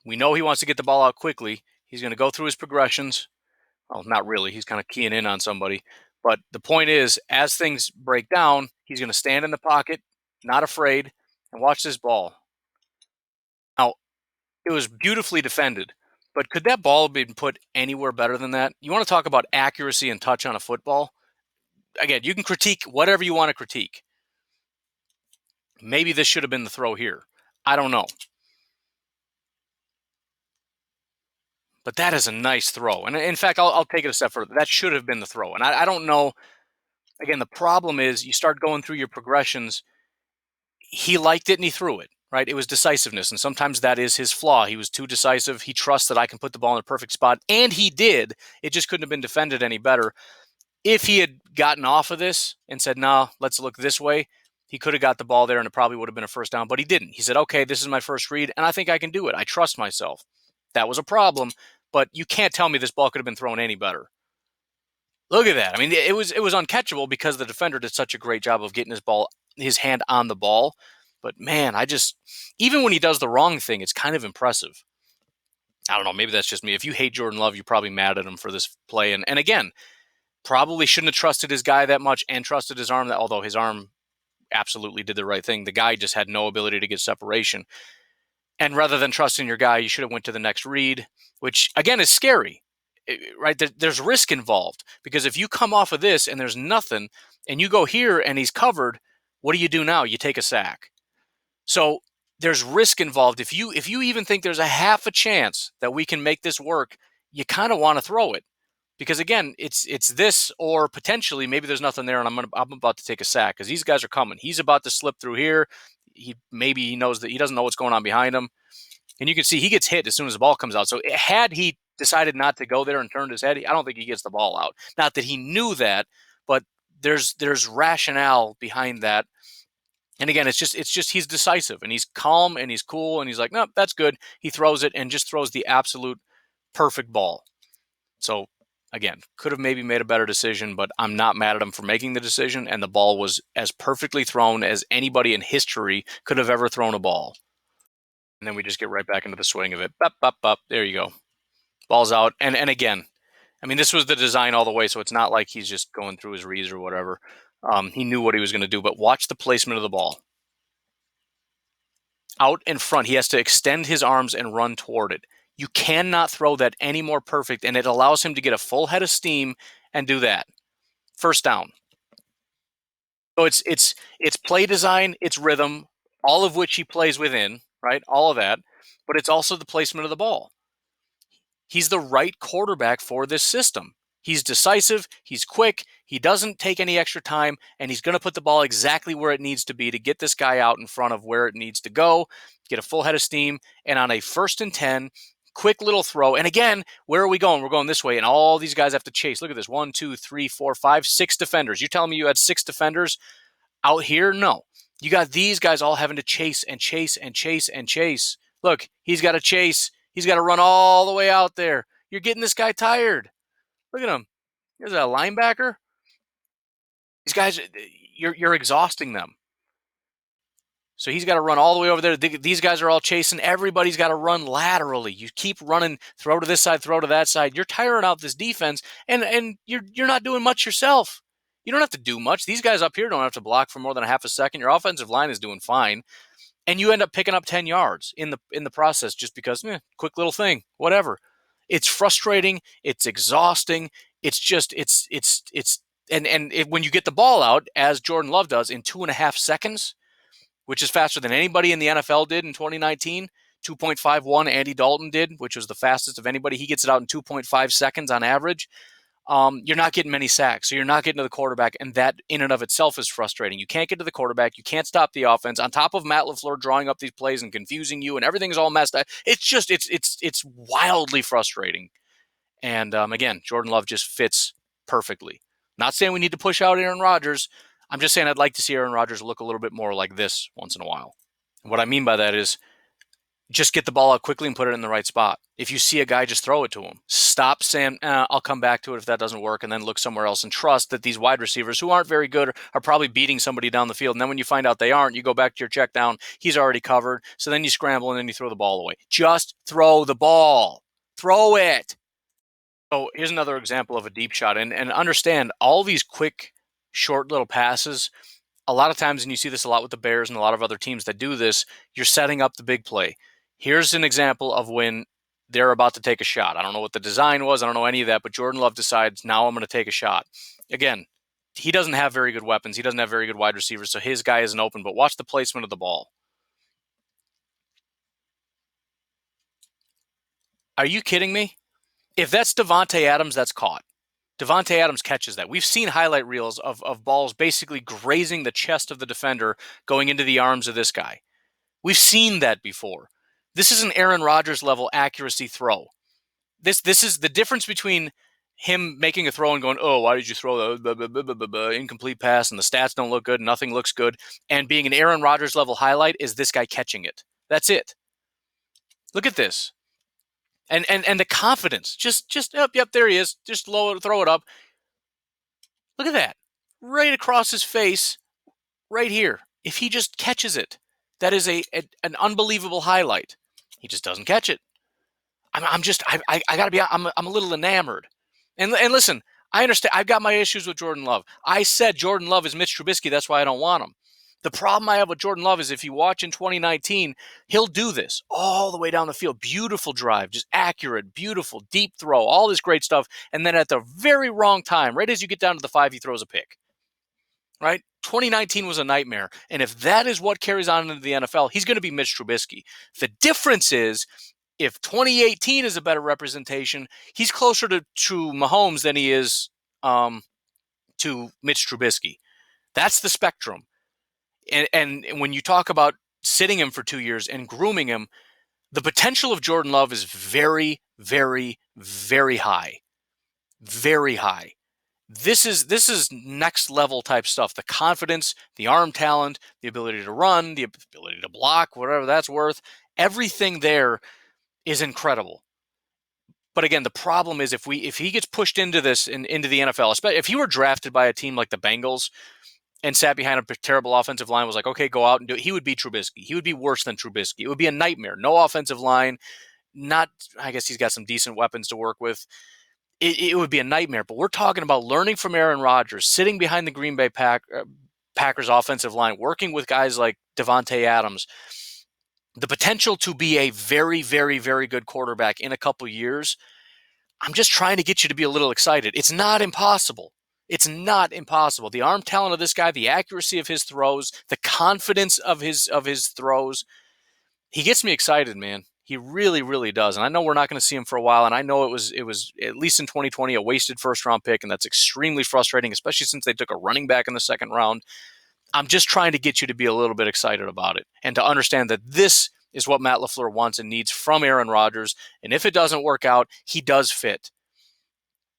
We know he wants to get the ball out quickly. He's going to go through his progressions. Well, not really. He's kind of keying in on somebody. But the point is, as things break down, he's going to stand in the pocket, not afraid, and watch this ball. Now, it was beautifully defended, but could that ball have been put anywhere better than that? You want to talk about accuracy and touch on a football? Again, you can critique whatever you want to critique. Maybe this should have been the throw here. I don't know. But that is a nice throw. And in fact, I'll take it a step further. That should have been the throw. And I don't know. Again, the problem is you start going through your progressions. He liked it and he threw it. right? It was decisiveness, and sometimes that is his flaw. He was too decisive. He trusts that I can put the ball in the perfect spot, and he did. It just couldn't have been defended any better. If he had gotten off of this and said, "No, let's look this way," he could have got the ball there, and it probably would have been a first down, but he didn't. He said, "Okay, this is my first read, and I think I can do it. I trust myself." That was a problem, but you can't tell me this ball could have been thrown any better. Look at that. I mean, it was uncatchable because the defender did such a great job of getting his hand on the ball. But man, even when he does the wrong thing, it's kind of impressive. I don't know. Maybe that's just me. If you hate Jordan Love, you're probably mad at him for this play. And again, probably shouldn't have trusted his guy that much and trusted his arm. Although his arm absolutely did the right thing, the guy just had no ability to get separation. And rather than trusting your guy, you should have went to the next read, which again is scary. Right? There's risk involved because if you come off of this and there's nothing and you go here and he's covered, what do you do now? You take a sack. So there's risk involved. If you even think there's a half a chance that we can make this work, you kind of want to throw it because again, it's this or potentially maybe there's nothing there and I'm about to take a sack because these guys are coming. He's about to slip through here. He knows that he doesn't know what's going on behind him. And you can see he gets hit as soon as the ball comes out. So had he decided not to go there and turned his head, I don't think he gets the ball out. Not that he knew that, but there's rationale behind that. And again, it's just he's decisive and he's calm and he's cool and he's like, no, that's good. He throws it and just throws the absolute perfect ball. So again, could have maybe made a better decision, but I'm not mad at him for making the decision. And the ball was as perfectly thrown as anybody in history could have ever thrown a ball. And then we just get right back into the swing of it. Bop, bop, bop. There you go. Ball's out. And again, I mean, this was the design all the way, so it's not like he's just going through his reads or whatever. He knew what he was going to do, but watch the placement of the ball. Out in front, he has to extend his arms and run toward it. You cannot throw that any more perfect, and it allows him to get a full head of steam and do that. First down. So it's play design, it's rhythm, all of which he plays within, right? All of that, but it's also the placement of the ball. He's the right quarterback for this system. He's decisive, he's quick, he doesn't take any extra time, and he's going to put the ball exactly where it needs to be to get this guy out in front of where it needs to go, get a full head of steam, and on a 1st and 10, quick little throw. And again, where are we going? We're going this way, and all these guys have to chase. Look at this. 1, 2, 3, 4, 5, 6 defenders. You're telling me you had 6 defenders out here? No. You got these guys all having to chase and chase and chase and chase. Look, he's got to chase. He's got to run all the way out there. You're getting this guy tired. Look at him. There's a linebacker. These guys, you're exhausting them. So he's got to run all the way over there. These guys are all chasing. Everybody's got to run laterally. You keep running, throw to this side, throw to that side. You're tiring out this defense, and you're not doing much yourself. You don't have to do much. These guys up here don't have to block for more than a half a second. Your offensive line is doing fine, and you end up picking up 10 yards in the process just because, quick little thing, whatever. It's frustrating. It's exhausting. It's just when you get the ball out, as Jordan Love does in 2.5 seconds, which is faster than anybody in the NFL did in 2019. 2.51 Andy Dalton did, which was the fastest of anybody. He gets it out in 2.5 seconds on average. You're not getting many sacks, so you're not getting to the quarterback, and that in and of itself is frustrating. You can't get to the quarterback. You can't stop the offense. On top of Matt LaFleur drawing up these plays and confusing you, and everything's all messed up. It's wildly frustrating. And again, Jordan Love just fits perfectly. Not saying we need to push out Aaron Rodgers. I'm just saying I'd like to see Aaron Rodgers look a little bit more like this once in a while. And what I mean by that is just get the ball out quickly and put it in the right spot. If you see a guy, just throw it to him. Stop saying, I'll come back to it if that doesn't work, and then look somewhere else and trust that these wide receivers who aren't very good are probably beating somebody down the field. And then when you find out they aren't, you go back to your check down. He's already covered. So then you scramble and then you throw the ball away. Just throw the ball. Throw it. So here's another example of a deep shot. And understand all these quick, short little passes, a lot of times, and you see this a lot with the Bears and a lot of other teams that do this, you're setting up the big play. Here's an example of when they're about to take a shot. I don't know what the design was. I don't know any of that, but Jordan Love decides, now I'm going to take a shot. Again, he doesn't have very good weapons. He doesn't have very good wide receivers, so his guy isn't open, but watch the placement of the ball. Are you kidding me? If that's Davante Adams, that's caught. Davante Adams catches that. We've seen highlight reels of balls basically grazing the chest of the defender going into the arms of this guy. We've seen that before. This is an Aaron Rodgers level accuracy throw. This is the difference between him making a throw and going, oh, why did you throw the incomplete pass and the stats don't look good, nothing looks good, and being an Aaron Rodgers level highlight is this guy catching it. That's it. Look at this. And the confidence. Just yep, there he is. Just throw it up. Look at that. Right across his face, right here. If he just catches it, that is an unbelievable highlight. He just doesn't catch it. I gotta be. I'm a little enamored. And listen, I understand. I've got my issues with Jordan Love. I said Jordan Love is Mitch Trubisky. That's why I don't want him. The problem I have with Jordan Love is if you watch in 2019, he'll do this all the way down the field. Beautiful drive, just accurate, beautiful, deep throw, all this great stuff. And then at the very wrong time, right as you get down to the 5, he throws a pick. Right? 2019 was a nightmare. And if that is what carries on into the NFL, he's going to be Mitch Trubisky. The difference is if 2018 is a better representation, he's closer to Mahomes than he is to Mitch Trubisky. That's the spectrum. And when you talk about sitting him for 2 years and grooming him, the potential of Jordan Love is very, very, very high. Very high. This is next level type stuff. The confidence, the arm talent, the ability to run, the ability to block, whatever that's worth. Everything there is incredible. But again, the problem is if he gets pushed into this into the NFL, especially if he were drafted by a team like the Bengals and sat behind a terrible offensive line, was like, okay, go out and do it, he would be Trubisky. He would be worse than Trubisky. It would be a nightmare. No offensive line. I guess he's got some decent weapons to work with. It would be a nightmare. But we're talking about learning from Aaron Rodgers, sitting behind the Green Bay Packers offensive line, working with guys like Devontae Adams. The potential to be a very, very, very good quarterback in a couple years. I'm just trying to get you to be a little excited. It's not impossible. It's not impossible. The arm talent of this guy, the accuracy of his throws, the confidence of his throws, he gets me excited, man. He really, really does. And I know we're not going to see him for a while. And I know it was at least in 2020 a wasted first round pick, and that's extremely frustrating, especially since they took a running back in the second round. I'm just trying to get you to be a little bit excited about it and to understand that this is what Matt LaFleur wants and needs from Aaron Rodgers. And if it doesn't work out, he does fit.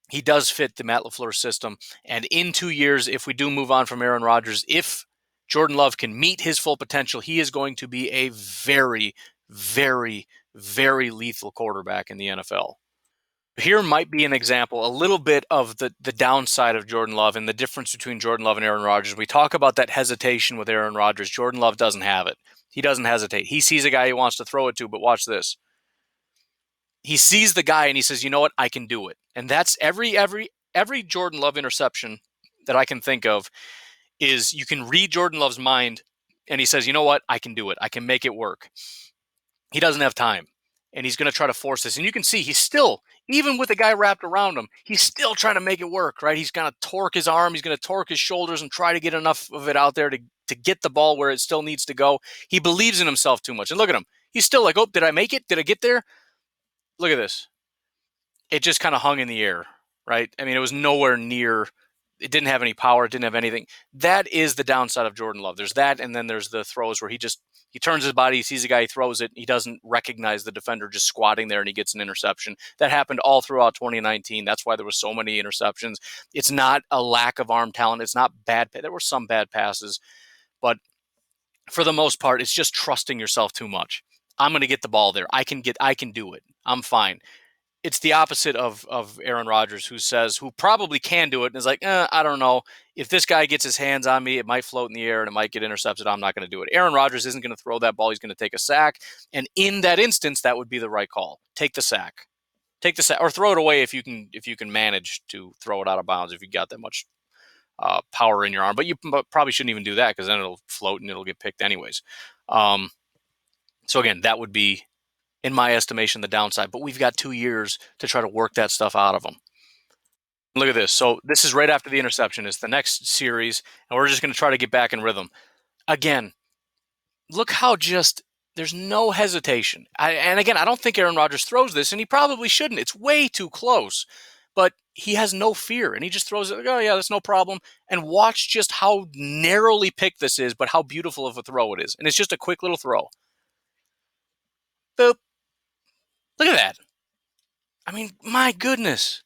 He does fit the Matt LaFleur system. And in 2 years, if we do move on from Aaron Rodgers, if Jordan Love can meet his full potential, he is going to be a very, very, very lethal quarterback in the NFL. Here might be an example, a little bit of the downside of Jordan Love and the difference between Jordan Love and Aaron Rodgers. We talk about that hesitation with Aaron Rodgers. Jordan Love doesn't have it. He doesn't hesitate. He sees a guy he wants to throw it to, but watch this. He sees the guy and he says, you know what, I can do it. And that's every Jordan Love interception that I can think of is you can read Jordan Love's mind and he says, you know what, I can do it. I can make it work. He doesn't have time. And he's going to try to force this. And you can see he's still, even with the guy wrapped around him, he's still trying to make it work, right? He's going to torque his arm. He's going to torque his shoulders and try to get enough of it out there to get the ball where it still needs to go. He believes in himself too much. And look at him. He's still like, oh, did I make it? Did I get there? Look at this. It just kind of hung in the air, right? I mean, it was nowhere near. It didn't have any power. It didn't have anything. That is the downside of Jordan Love. There's that, and then there's the throws where he turns his body, he sees a guy, he throws it, he doesn't recognize the defender just squatting there, and he gets an interception. That happened all throughout 2019. That's why there were so many interceptions. It's not a lack of arm talent. It's not bad. There were some bad passes, but for the most part, it's just trusting yourself too much. I'm going to get the ball there. I can do it. I'm fine. It's the opposite of Aaron Rodgers, who probably can do it and is like, I don't know. If this guy gets his hands on me, it might float in the air and it might get intercepted. I'm not going to do it. Aaron Rodgers isn't going to throw that ball. He's going to take a sack. And in that instance, that would be the right call. Take the sack. Or throw it away if you can manage to throw it out of bounds if you got that much power in your arm. But you probably shouldn't even do that because then it'll float and it'll get picked anyways. So again, that would be, in my estimation, the downside. But we've got 2 years to try to work that stuff out of them. Look at this. So this is right after the interception. It's the next series, and we're just going to try to get back in rhythm. Again, look how there's no hesitation. And again, I don't think Aaron Rodgers throws this, and he probably shouldn't. It's way too close. But he has no fear, and he just throws it like, oh, yeah, that's no problem. And watch just how narrowly picked this is, but how beautiful of a throw it is. And it's just a quick little throw. Boop. Look at that. I mean, my goodness.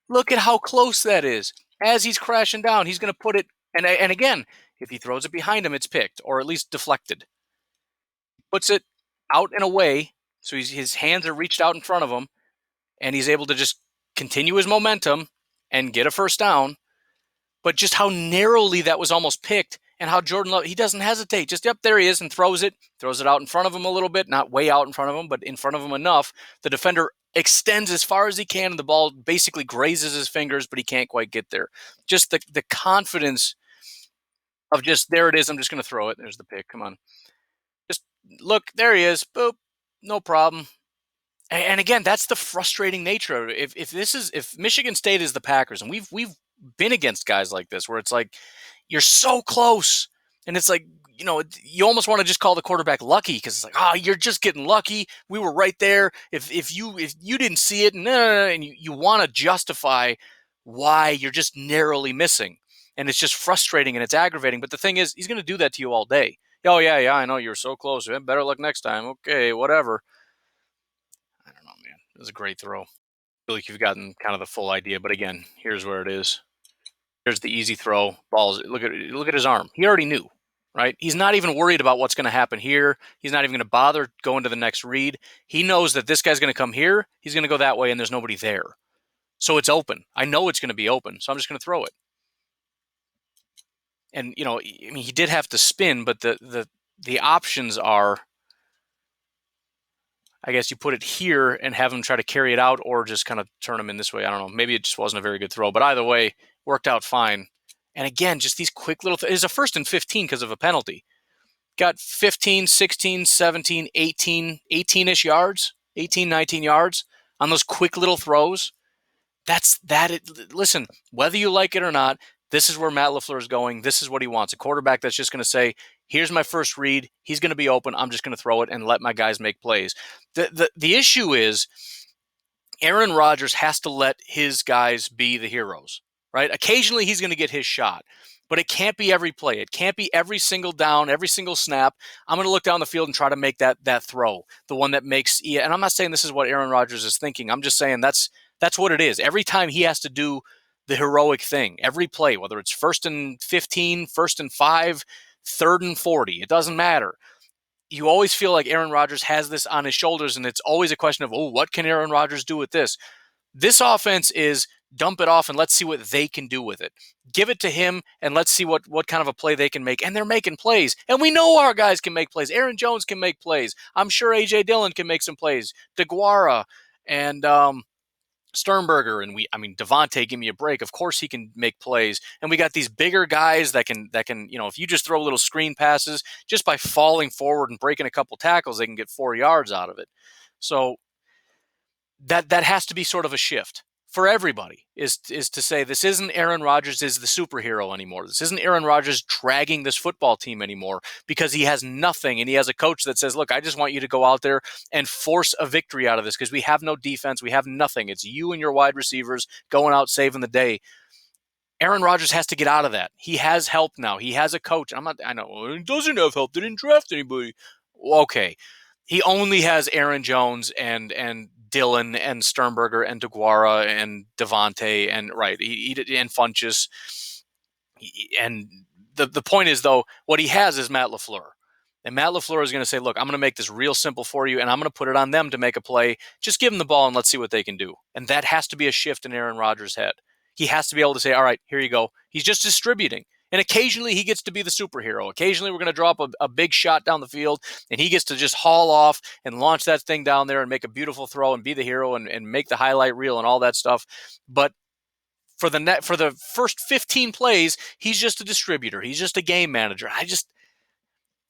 Look at how close that is. As he's crashing down, he's going to put it. And again, if he throws it behind him, it's picked or at least deflected. Puts it out and away, so his hands are reached out in front of him, and he's able to just continue his momentum and get a first down. But just how narrowly that was almost picked, and how Jordan Love, he doesn't hesitate. Just, yep, there he is, and throws it out in front of him a little bit, not way out in front of him, but in front of him enough. The defender extends as far as he can, and the ball basically grazes his fingers, but he can't quite get there. Just the confidence of just, there it is, I'm just going to throw it. There's the pick. Come on. Just look, there he is. Boop. No problem. And again, that's the frustrating nature. If Michigan State is the Packers, and we've been against guys like this, where it's like you're so close, and it's like, you almost want to just call the quarterback lucky, because it's like, you're just getting lucky. We were right there. If you didn't see it, and you want to justify why you're just narrowly missing, and it's just frustrating and it's aggravating. But the thing is, he's going to do that to you all day. Oh yeah, I know you're so close. Better luck next time. Okay, whatever. I don't know, man. It was a great throw. I feel like you've gotten kind of the full idea, but again, here's where it is. Here's the easy throw. Balls. Look at his arm. He already knew, right? He's not even worried about what's going to happen here. He's not even going to bother going to the next read. He knows that this guy's going to come here. He's going to go that way, and there's nobody there. So it's open. I know it's going to be open, so I'm just going to throw it. And he did have to spin, but the options are, I guess, you put it here and have him try to carry it out, or just kind of turn him in this way. I don't know. Maybe it just wasn't a very good throw, but either way, worked out fine. And again, just these quick little it's a 1st and 15 because of a penalty. Got 15, 16, 17, 18, 18-ish yards, 18, 19 yards on those quick little throws. Listen, whether you like it or not, this is where Matt LaFleur is going. This is what he wants. A quarterback that's just going to say, here's my first read. He's going to be open. I'm just going to throw it and let my guys make plays. The issue is Aaron Rodgers has to let his guys be the heroes, right? Occasionally he's going to get his shot, but it can't be every play. It can't be every single down, every single snap. I'm going to look down the field and try to make that throw, the one that makes. And I'm not saying this is what Aaron Rodgers is thinking. I'm just saying that's what it is. Every time he has to do the heroic thing, every play, whether it's 1st and 15, 1st and 5, 3rd and 40, it doesn't matter. You always feel like Aaron Rodgers has this on his shoulders, and it's always a question of, what can Aaron Rodgers do with this? This offense is dump it off and let's see what they can do with it. Give it to him and let's see what kind of a play they can make. And they're making plays. And we know our guys can make plays. Aaron Jones can make plays. I'm sure A.J. Dillon can make some plays. DeGuara and Sternberger, and Devontae, give me a break. Of course he can make plays. And we got these bigger guys that can, if you just throw little screen passes, just by falling forward and breaking a couple tackles, they can get 4 yards out of it. So that has to be sort of a shift for everybody, is to say this isn't Aaron Rodgers is the superhero anymore. This isn't Aaron Rodgers dragging this football team anymore, because he has nothing, and he has a coach that says, look, I just want you to go out there and force a victory out of this, because we have no defense. We have nothing. It's you and your wide receivers going out saving the day. Aaron Rodgers has to get out of that. He has help now. He has a coach. I know he doesn't have help. They didn't draft anybody. Okay. He only has Aaron Jones and Dillon and Sternberger and DeGuara and Devontae and and Funchess. And the point is, though, what he has is Matt LaFleur. And Matt LaFleur is going to say, look, I'm going to make this real simple for you, and I'm going to put it on them to make a play. Just give them the ball and let's see what they can do. And that has to be a shift in Aaron Rodgers' head. He has to be able to say, all right, here you go. He's just distributing. And occasionally he gets to be the superhero. Occasionally we're going to drop a big shot down the field, and he gets to just haul off and launch that thing down there and make a beautiful throw and be the hero and make the highlight reel and all that stuff. But for the first 15 plays, he's just a distributor. He's just a game manager.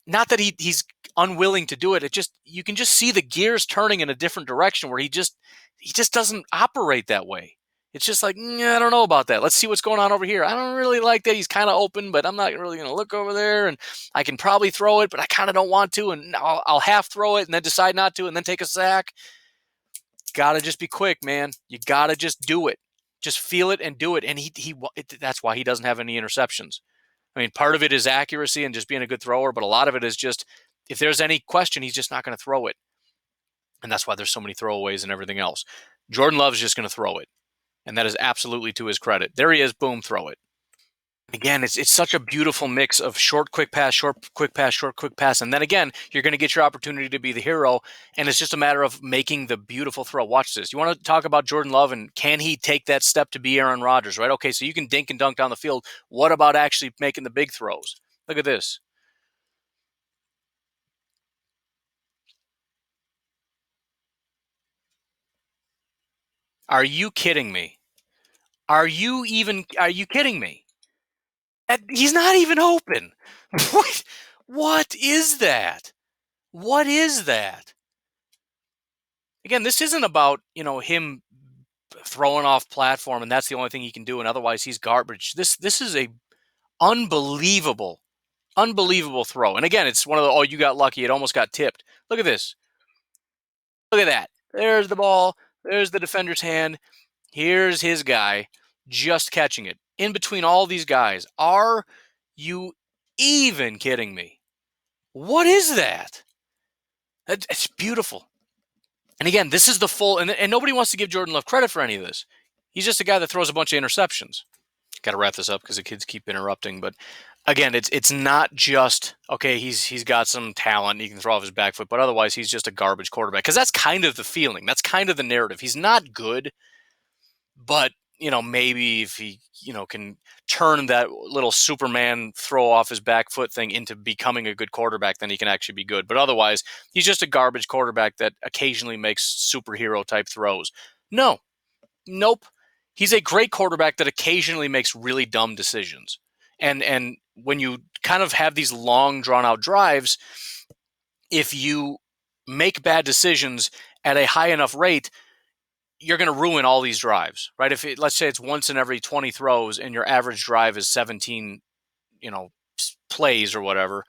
Not that he's unwilling to do it. You can just see the gears turning in a different direction, where he just doesn't operate that way. It's just like, I don't know about that. Let's see what's going on over here. I don't really like that. He's kind of open, but I'm not really going to look over there. And I can probably throw it, but I kind of don't want to. And I'll half throw it and then decide not to and then take a sack. Got to just be quick, man. You got to just do it. Just feel it and do it. And that's why he doesn't have any interceptions. I mean, part of it is accuracy and just being a good thrower, but a lot of it is just, if there's any question, he's just not going to throw it. And that's why there's so many throwaways and everything else. Jordan Love's just going to throw it. And that is absolutely to his credit. There he is, boom, throw it. Again, it's such a beautiful mix of short, quick pass, short, quick pass, short, quick pass. And then again, you're going to get your opportunity to be the hero. And it's just a matter of making the beautiful throw. Watch this. You want to talk about Jordan Love and can he take that step to be Aaron Rodgers, right? Okay, so you can dink and dunk down the field. What about actually making the big throws? Look at this. Are you kidding me? Are you kidding me? He's not even open. What? What is that? What is that? Again, this isn't about, him throwing off platform and that's the only thing he can do and otherwise he's garbage. This is a unbelievable unbelievable throw. And again, it's one of the you got lucky, it almost got tipped. Look at this. Look at that. There's the ball. There's the defender's hand. Here's his guy just catching it. In between all these guys. Are you even kidding me? What is that? It's beautiful. And again, this is the full, and nobody wants to give Jordan Love credit for any of this. He's just a guy that throws a bunch of interceptions. Got to wrap this up because the kids keep interrupting. But again, it's not just okay. He's got some talent. He can throw off his back foot, but otherwise he's just a garbage quarterback. Because that's kind of the feeling. That's kind of the narrative. He's not good, but maybe if he can turn that little Superman throw off his back foot thing into becoming a good quarterback, then he can actually be good. But otherwise, he's just a garbage quarterback that occasionally makes superhero type throws. No, nope. He's a great quarterback that occasionally makes really dumb decisions. And when you kind of have these long drawn out drives, if you make bad decisions at a high enough rate, you're going to ruin all these drives, right? Let's say it's once in every 20 throws and your average drive is 17, plays or whatever,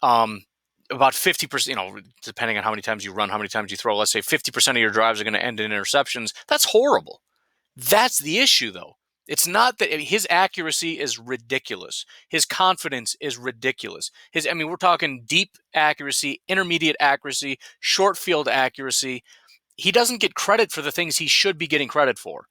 about 50%, depending on how many times you run, how many times you throw, let's say 50% of your drives are going to end in interceptions. That's horrible. That's the issue, though. It's not that his accuracy is ridiculous. His confidence is ridiculous. We're talking deep accuracy, intermediate accuracy, short field accuracy. He doesn't get credit for the things he should be getting credit for.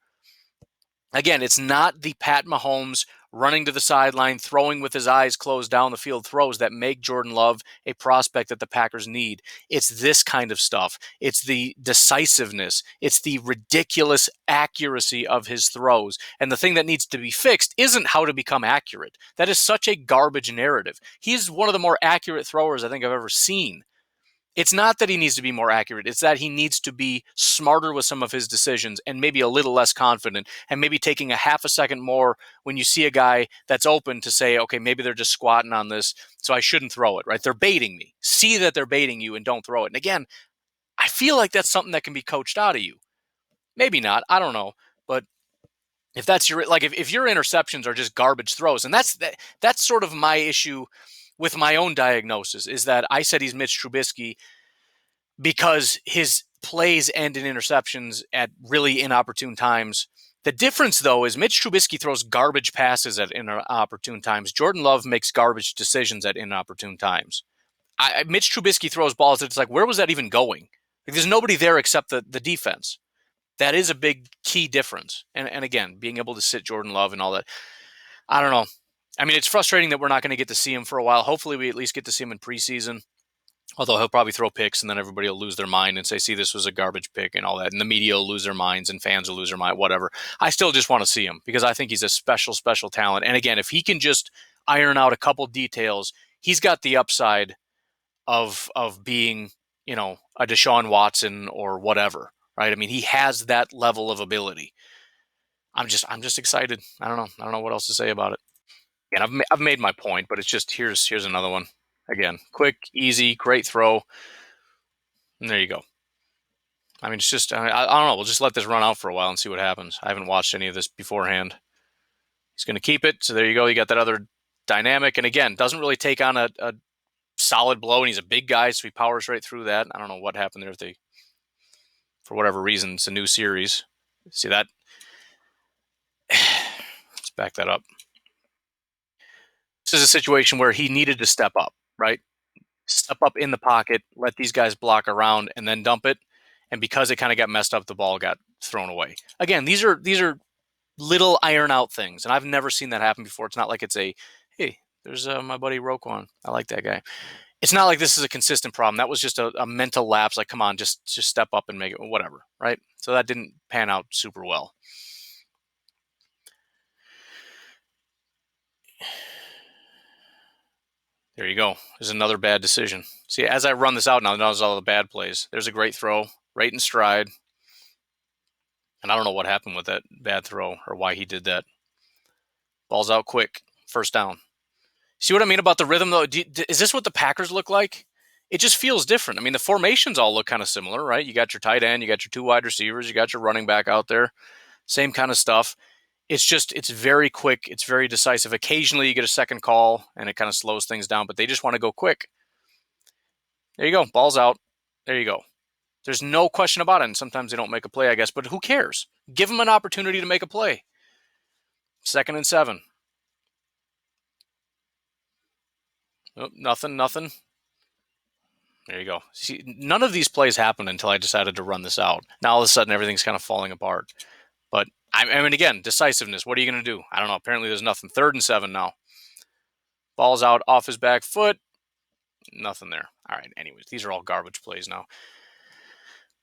Again, it's not the Pat Mahomes running to the sideline, throwing with his eyes closed down the field throws that make Jordan Love a prospect that the Packers need. It's this kind of stuff. It's the decisiveness. It's the ridiculous accuracy of his throws. And the thing that needs to be fixed isn't how to become accurate. That is such a garbage narrative. He's one of the more accurate throwers I think I've ever seen. It's not that he needs to be more accurate. It's that he needs to be smarter with some of his decisions and maybe a little less confident and maybe taking a half a second more when you see a guy that's open to say, okay, maybe they're just squatting on this, so I shouldn't throw it, right? They're baiting me. See that they're baiting you and don't throw it. And again, I feel like that's something that can be coached out of you. Maybe not. I don't know. But if that's if your interceptions are just garbage throws, and that's sort of my issue with my own diagnosis is that I said he's Mitch Trubisky because his plays end in interceptions at really inopportune times. The difference, though, is Mitch Trubisky throws garbage passes at inopportune times. Jordan Love makes garbage decisions at inopportune times. Mitch Trubisky throws balls that it's like, where was that even going? Like, there's nobody there except the defense. That is a big key difference. And again, being able to sit Jordan Love and all that. I don't know. It's frustrating that we're not going to get to see him for a while. Hopefully we at least get to see him in preseason. Although he'll probably throw picks and then everybody will lose their mind and say, see, this was a garbage pick and all that. And the media will lose their minds and fans will lose their mind, whatever. I still just want to see him because I think he's a special, special talent. And again, if he can just iron out a couple details, he's got the upside of being, a Deshaun Watson or whatever, right? He has that level of ability. I'm just excited. I don't know what else to say about it. And I've made my point, but it's just here's another one. Again, quick, easy, great throw. And there you go. It's just, I don't know. We'll just let this run out for a while and see what happens. I haven't watched any of this beforehand. He's going to keep it. So there you go. You got that other dynamic. And again, doesn't really take on a solid blow. And he's a big guy, so he powers right through that. I don't know what happened there. If they, for whatever reason, it's a new series. See that? Let's back that up. This is a situation where he needed to step up, right? Step up in the pocket, let these guys block around, and then dump it. and because it kind of got messed up, the ball got thrown away. Again, these are little iron out things, and I've never seen that happen before. It's not like it's a, hey, there's my buddy Roquan. I like that guy. It's not like this is a consistent problem. That was just a mental lapse. Like, come on, just step up and make it, whatever, right? So that didn't pan out super well. There you go. There's another bad decision. See, as I run this out now, there's all the bad plays. There's a great throw, right in stride. And I don't know what happened with that bad throw or why he did that. Ball's out quick. First down. See what I mean about the rhythm, though? Is this what the Packers look like? It just feels different. I mean, the formations all look kind of similar, right? You got your tight end, you got your 2 wide receivers, you got your running back out there. Same kind of stuff. It's very quick. It's very decisive. Occasionally you get a second call and it kind of slows things down, but they just want to go quick. There you go. Ball's out. There you go. There's no question about it. And sometimes they don't make a play, I guess, but who cares? Give them an opportunity to make a play. 2nd and 7. Oh, nothing. There you go. See, none of these plays happened until I decided to run this out. Now all of a sudden everything's kind of falling apart. But I mean, again, decisiveness. What are you going to do? I don't know. Apparently there's nothing. 3rd and 7 now. Ball's out off his back foot. Nothing there. All right. Anyways, these are all garbage plays now.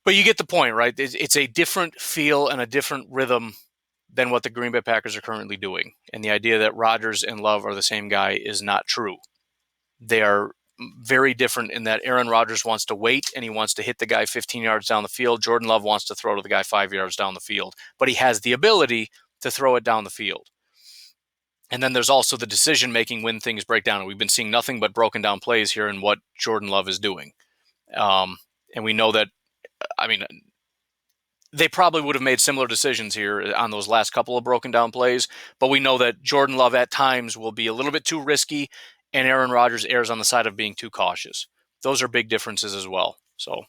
But you get the point, right? It's a different feel and a different rhythm than what the Green Bay Packers are currently doing. And the idea that Rodgers and Love are the same guy is not true. They are very different in that Aaron Rodgers wants to wait and he wants to hit the guy 15 yards down the field. Jordan Love wants to throw to the guy 5 yards down the field, but he has the ability to throw it down the field. And then there's also the decision-making when things break down. And we've been seeing nothing but broken down plays here in what Jordan Love is doing. And we know that, I mean, they probably would have made similar decisions here on those last couple of broken down plays, but we know that Jordan Love at times will be a little bit too risky and Aaron Rodgers errs on the side of being too cautious. Those are big differences as well. So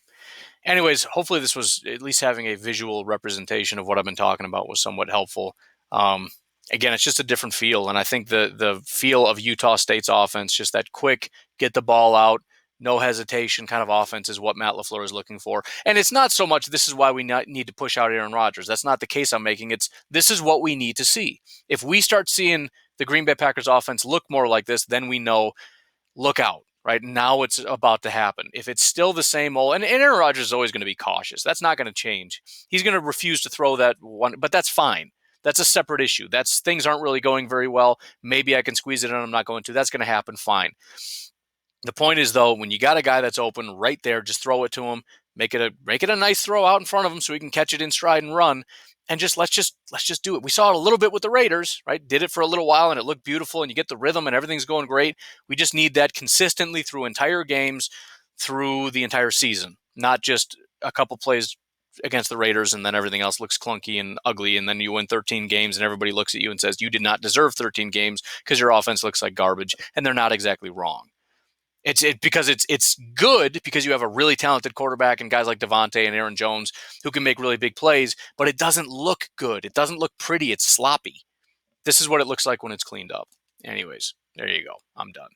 anyways, hopefully this was at least having a visual representation of what I've been talking about was somewhat helpful. Again, it's just a different feel. And I think the feel of Utah State's offense, just that quick, get the ball out, no hesitation kind of offense is what Matt LaFleur is looking for. And it's not so much this is why we need to push out Aaron Rodgers. That's not the case I'm making. It's this is what we need to see. If we start seeing the Green Bay Packers offense look more like this, then we know, look out. Right now, it's about to happen. If it's still the same old, and Aaron Rodgers is always going to be cautious. That's not going to change. He's going to refuse to throw that one, but that's fine. That's a separate issue. Things aren't really going very well. Maybe I can squeeze it in. I'm not going to. That's going to happen. Fine. The point is, though, when you got a guy that's open right there, just throw it to him. Make it a nice throw out in front of him so he can catch it in stride and run. And let's just do it. We saw it a little bit with the Raiders, right? Did it for a little while and it looked beautiful and you get the rhythm and everything's going great. We just need that consistently through entire games, through the entire season, not just a couple plays against the Raiders and then everything else looks clunky and ugly and then you win 13 games and everybody looks at you and says you did not deserve 13 games because your offense looks like garbage, and they're not exactly wrong. Because it's good because you have a really talented quarterback and guys like Devontae and Aaron Jones who can make really big plays, but it doesn't look good. It doesn't look pretty. It's sloppy. This is what it looks like when it's cleaned up. Anyways, there you go. I'm done.